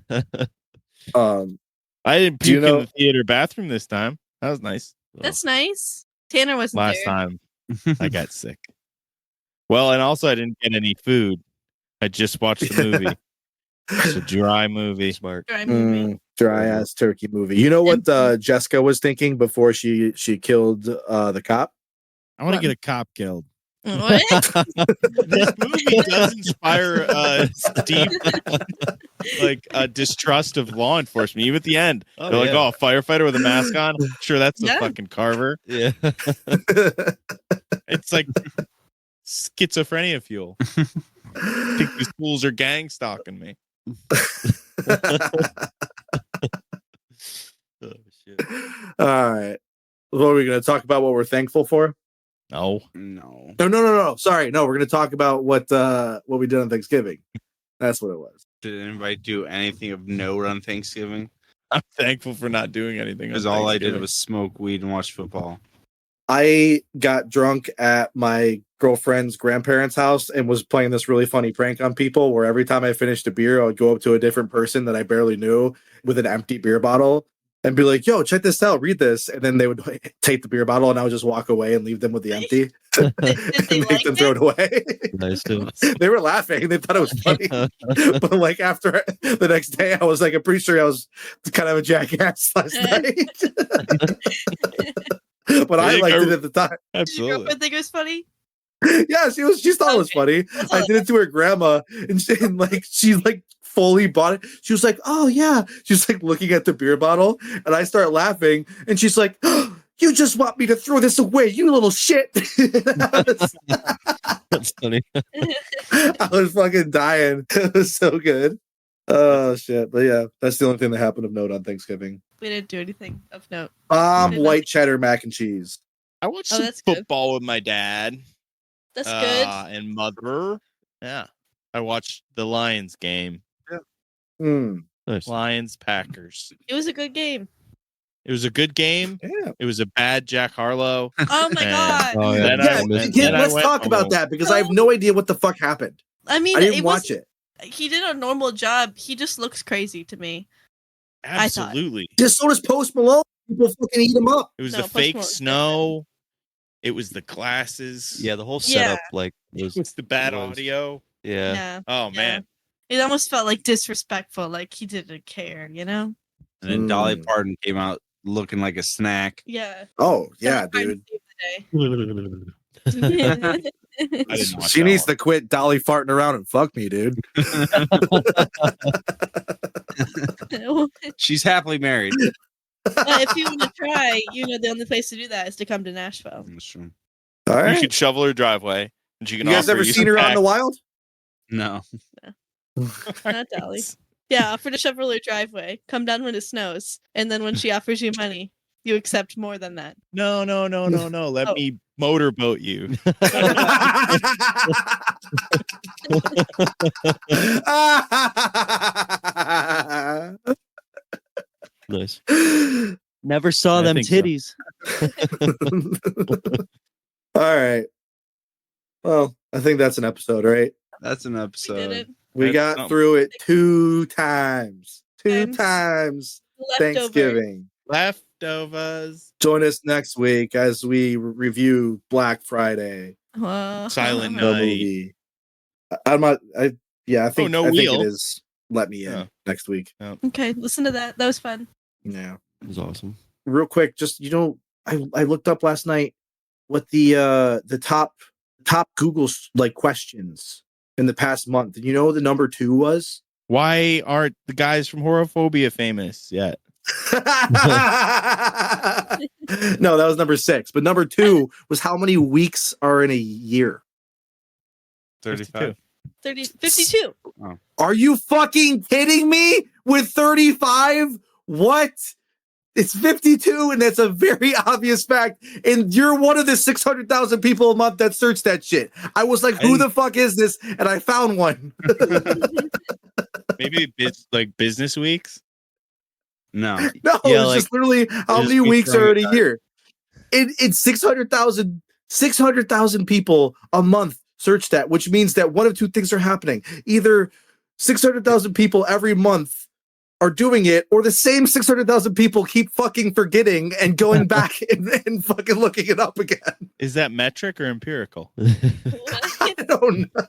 Speaker 4: didn't
Speaker 5: Do you
Speaker 4: puke in
Speaker 5: know-
Speaker 4: the theater bathroom this time. That was nice.
Speaker 7: That's nice. Tanner wasn't
Speaker 4: Last
Speaker 7: there.
Speaker 4: time I got sick. Well, and also I didn't get any food. I just watched the movie. It's a dry movie.
Speaker 10: Smart.
Speaker 7: Dry movie.
Speaker 5: Dry ass turkey movie. You know what Jessica was thinking before she killed the cop?
Speaker 2: I want to get a cop killed.
Speaker 7: What?
Speaker 4: This movie does inspire deep distrust of law enforcement. Even at the end,
Speaker 10: Oh,
Speaker 4: they're like,
Speaker 10: yeah.
Speaker 4: "Oh, a firefighter with a mask on? Sure, that's a
Speaker 7: Yeah.
Speaker 4: fucking Carver."
Speaker 10: Yeah.
Speaker 4: It's like schizophrenia fuel. I think these fools are gang stalking me.
Speaker 10: Oh, shit.
Speaker 5: All right. What are we going to talk about? What we're thankful for?
Speaker 4: No.
Speaker 1: No.
Speaker 5: No. Sorry, no. We're going to talk about what we did on Thanksgiving. That's what it was.
Speaker 1: Did anybody do anything of note on Thanksgiving?
Speaker 4: I'm thankful for not doing anything.
Speaker 1: Because all I did was smoke weed and watch football.
Speaker 5: I got drunk at my girlfriend's grandparents' house and was playing this really funny prank on people where every time I finished a beer, I would go up to a different person that I barely knew with an empty beer bottle and be like, "Yo, check this out, read this." And then they would take the beer bottle and I would just walk away and leave them with the empty
Speaker 7: Did they
Speaker 5: and make
Speaker 7: like
Speaker 5: them throw it away.
Speaker 10: Nice too.
Speaker 5: They were laughing. They thought it was funny. But like after the next day, I was like, I'm pretty sure I was kind of a jackass last night. But I liked it at the time.
Speaker 7: Did your
Speaker 4: Absolutely.
Speaker 7: girlfriend think it was funny?
Speaker 5: Yeah, she thought it was funny.
Speaker 7: That's all
Speaker 5: I did it to her grandma, and she fully bought it. She was like, "Oh yeah." She was like looking at the beer bottle, and I start laughing, and she's like, "Oh, you just want me to throw this away, you little shit."
Speaker 10: That's funny.
Speaker 5: I was fucking dying. It was so good. Oh shit! But yeah, that's the only thing that happened of note on Thanksgiving.
Speaker 7: We didn't do anything of note.
Speaker 5: White cheddar mac and cheese.
Speaker 4: I watched
Speaker 7: Oh,
Speaker 4: some
Speaker 7: that's good.
Speaker 4: football with my dad.
Speaker 7: That's good.
Speaker 4: And mother. Yeah. I watched the Lions game.
Speaker 5: Mm.
Speaker 10: Nice.
Speaker 4: Lions Packers.
Speaker 7: It was a good game.
Speaker 4: It was a good game.
Speaker 5: Yeah.
Speaker 4: It was a bad Jack Harlow.
Speaker 7: Oh my
Speaker 4: And-
Speaker 7: god.
Speaker 10: Oh
Speaker 4: Then
Speaker 10: yeah,
Speaker 5: Yeah,
Speaker 10: I missed
Speaker 5: kid,
Speaker 10: that.
Speaker 5: let's
Speaker 4: went
Speaker 5: talk about
Speaker 4: home.
Speaker 5: that because I have no idea what the fuck happened.
Speaker 7: I mean,
Speaker 5: I didn't
Speaker 7: it
Speaker 5: watch
Speaker 7: was,
Speaker 5: it.
Speaker 7: He did a normal job. He just looks crazy to me. I thought.
Speaker 4: Absolutely.
Speaker 5: Just so does Post Malone. People fucking eat him up.
Speaker 4: It was
Speaker 7: No,
Speaker 4: the
Speaker 7: Post
Speaker 4: fake
Speaker 7: Malone's
Speaker 4: snow. It was the glasses.
Speaker 10: Yeah, the whole
Speaker 7: Yeah.
Speaker 10: setup like was
Speaker 4: It was the bad
Speaker 10: was-
Speaker 4: audio.
Speaker 10: yeah.
Speaker 7: Yeah.
Speaker 4: Oh man.
Speaker 7: It almost felt like disrespectful, like he didn't care, you know?
Speaker 1: And then Dolly
Speaker 5: Mm.
Speaker 1: Parton came out looking like a snack.
Speaker 7: Yeah.
Speaker 5: Oh yeah,
Speaker 7: Trying to
Speaker 5: dude.
Speaker 7: save the day.
Speaker 4: I didn't watch
Speaker 5: She
Speaker 4: that
Speaker 5: needs
Speaker 4: one.
Speaker 5: to quit Dolly farting around and fuck me, dude.
Speaker 1: She's happily married.
Speaker 7: If you want to try, the only place to do that is to come to Nashville.
Speaker 1: That's true.
Speaker 5: All
Speaker 4: You
Speaker 5: right.
Speaker 4: could shovel her driveway, and she
Speaker 5: You
Speaker 4: can.
Speaker 5: guys
Speaker 4: offer
Speaker 5: ever
Speaker 4: you
Speaker 5: seen
Speaker 4: some
Speaker 5: her out in the
Speaker 4: packs.
Speaker 5: wild?
Speaker 1: No.
Speaker 7: Not Dolly. Yeah, offer to shovel her driveway. Come down when it snows. And then when she offers you money, you accept more than that.
Speaker 4: No. Let
Speaker 7: Oh.
Speaker 4: me motorboat you.
Speaker 10: Nice.
Speaker 3: Never saw
Speaker 4: I
Speaker 3: them
Speaker 4: think so.
Speaker 3: titties.
Speaker 5: All right. Well, I think that's an episode, right?
Speaker 1: That's an
Speaker 7: We did
Speaker 1: episode.
Speaker 7: it.
Speaker 5: We
Speaker 4: That's
Speaker 5: got
Speaker 4: something.
Speaker 5: through it 2 times. 2
Speaker 7: Times.
Speaker 5: times.
Speaker 7: Leftover.
Speaker 5: Thanksgiving.
Speaker 4: Leftovers.
Speaker 5: Join us next week as we review Black Friday,
Speaker 4: Silent
Speaker 5: the
Speaker 4: Night.
Speaker 5: movie. I think
Speaker 4: no
Speaker 5: I think
Speaker 4: wheel.
Speaker 5: it is. Let me in
Speaker 4: Yeah.
Speaker 5: next week.
Speaker 7: Okay, listen to that. That was fun.
Speaker 5: Yeah.
Speaker 10: It was awesome.
Speaker 5: Real quick, just I looked up last night what the top Google questions in the past month. And you know what the number 2 was?
Speaker 4: Why aren't the guys from Horophobia famous yet?
Speaker 5: No, that was number 6. But number 2 was how many weeks are in a year?
Speaker 1: 35.
Speaker 7: 52.
Speaker 5: Are you fucking kidding me? With 35? What? It's 52, and that's a very obvious fact. And you're one of the 600,000 people a month that search that shit. I was like, who the fuck is this? And I found one.
Speaker 4: Maybe business weeks.
Speaker 1: No.
Speaker 5: No,
Speaker 10: Yeah,
Speaker 5: it's just literally how
Speaker 1: just
Speaker 5: many weeks are in a
Speaker 1: confirming
Speaker 5: year. It's 600,000 people a month search that, which means that one of 2 things are happening. Either 600,000 people every month are doing it, or the same 600,000 people keep fucking forgetting and going back and fucking looking it up again.
Speaker 4: Is that metric or empirical?
Speaker 5: I don't know.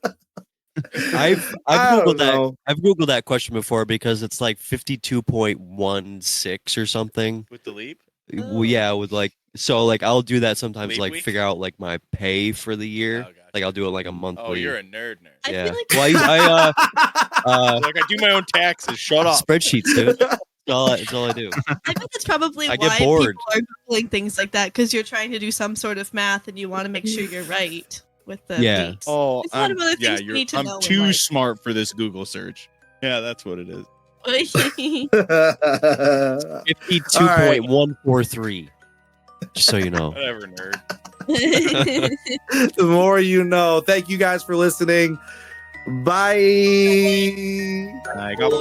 Speaker 10: I've
Speaker 5: I don't
Speaker 10: googled that.
Speaker 5: know.
Speaker 10: I've googled that question before because it's like 52.16 or something.
Speaker 4: With the leap?
Speaker 10: Well, yeah, with I'll do that sometimes,
Speaker 4: Leap
Speaker 10: like
Speaker 4: week?
Speaker 10: figure out like my pay for the year.
Speaker 4: Oh, gotcha.
Speaker 10: Like I'll do it like a monthly.
Speaker 4: Oh, you're a nerd.
Speaker 7: I
Speaker 10: yeah.
Speaker 7: feel like
Speaker 10: Well,
Speaker 4: Like I do my own taxes. Shut up.
Speaker 10: spreadsheets, dude. It's all I do.
Speaker 7: I think that's probably
Speaker 10: I
Speaker 7: why
Speaker 10: get bored.
Speaker 7: people are googling things like that, because you're trying to do some sort of math and you want to make sure you're right with the
Speaker 10: Yeah.
Speaker 7: weeks.
Speaker 4: Oh,
Speaker 7: There's a lot of other things you need to
Speaker 4: I'm
Speaker 7: know in
Speaker 4: too
Speaker 7: life.
Speaker 4: smart for this Google search. Yeah, that's what it is.
Speaker 10: 52.143. Just so you know.
Speaker 4: Whatever, nerd.
Speaker 5: The more you know. Thank you guys for listening. Bye.
Speaker 4: I got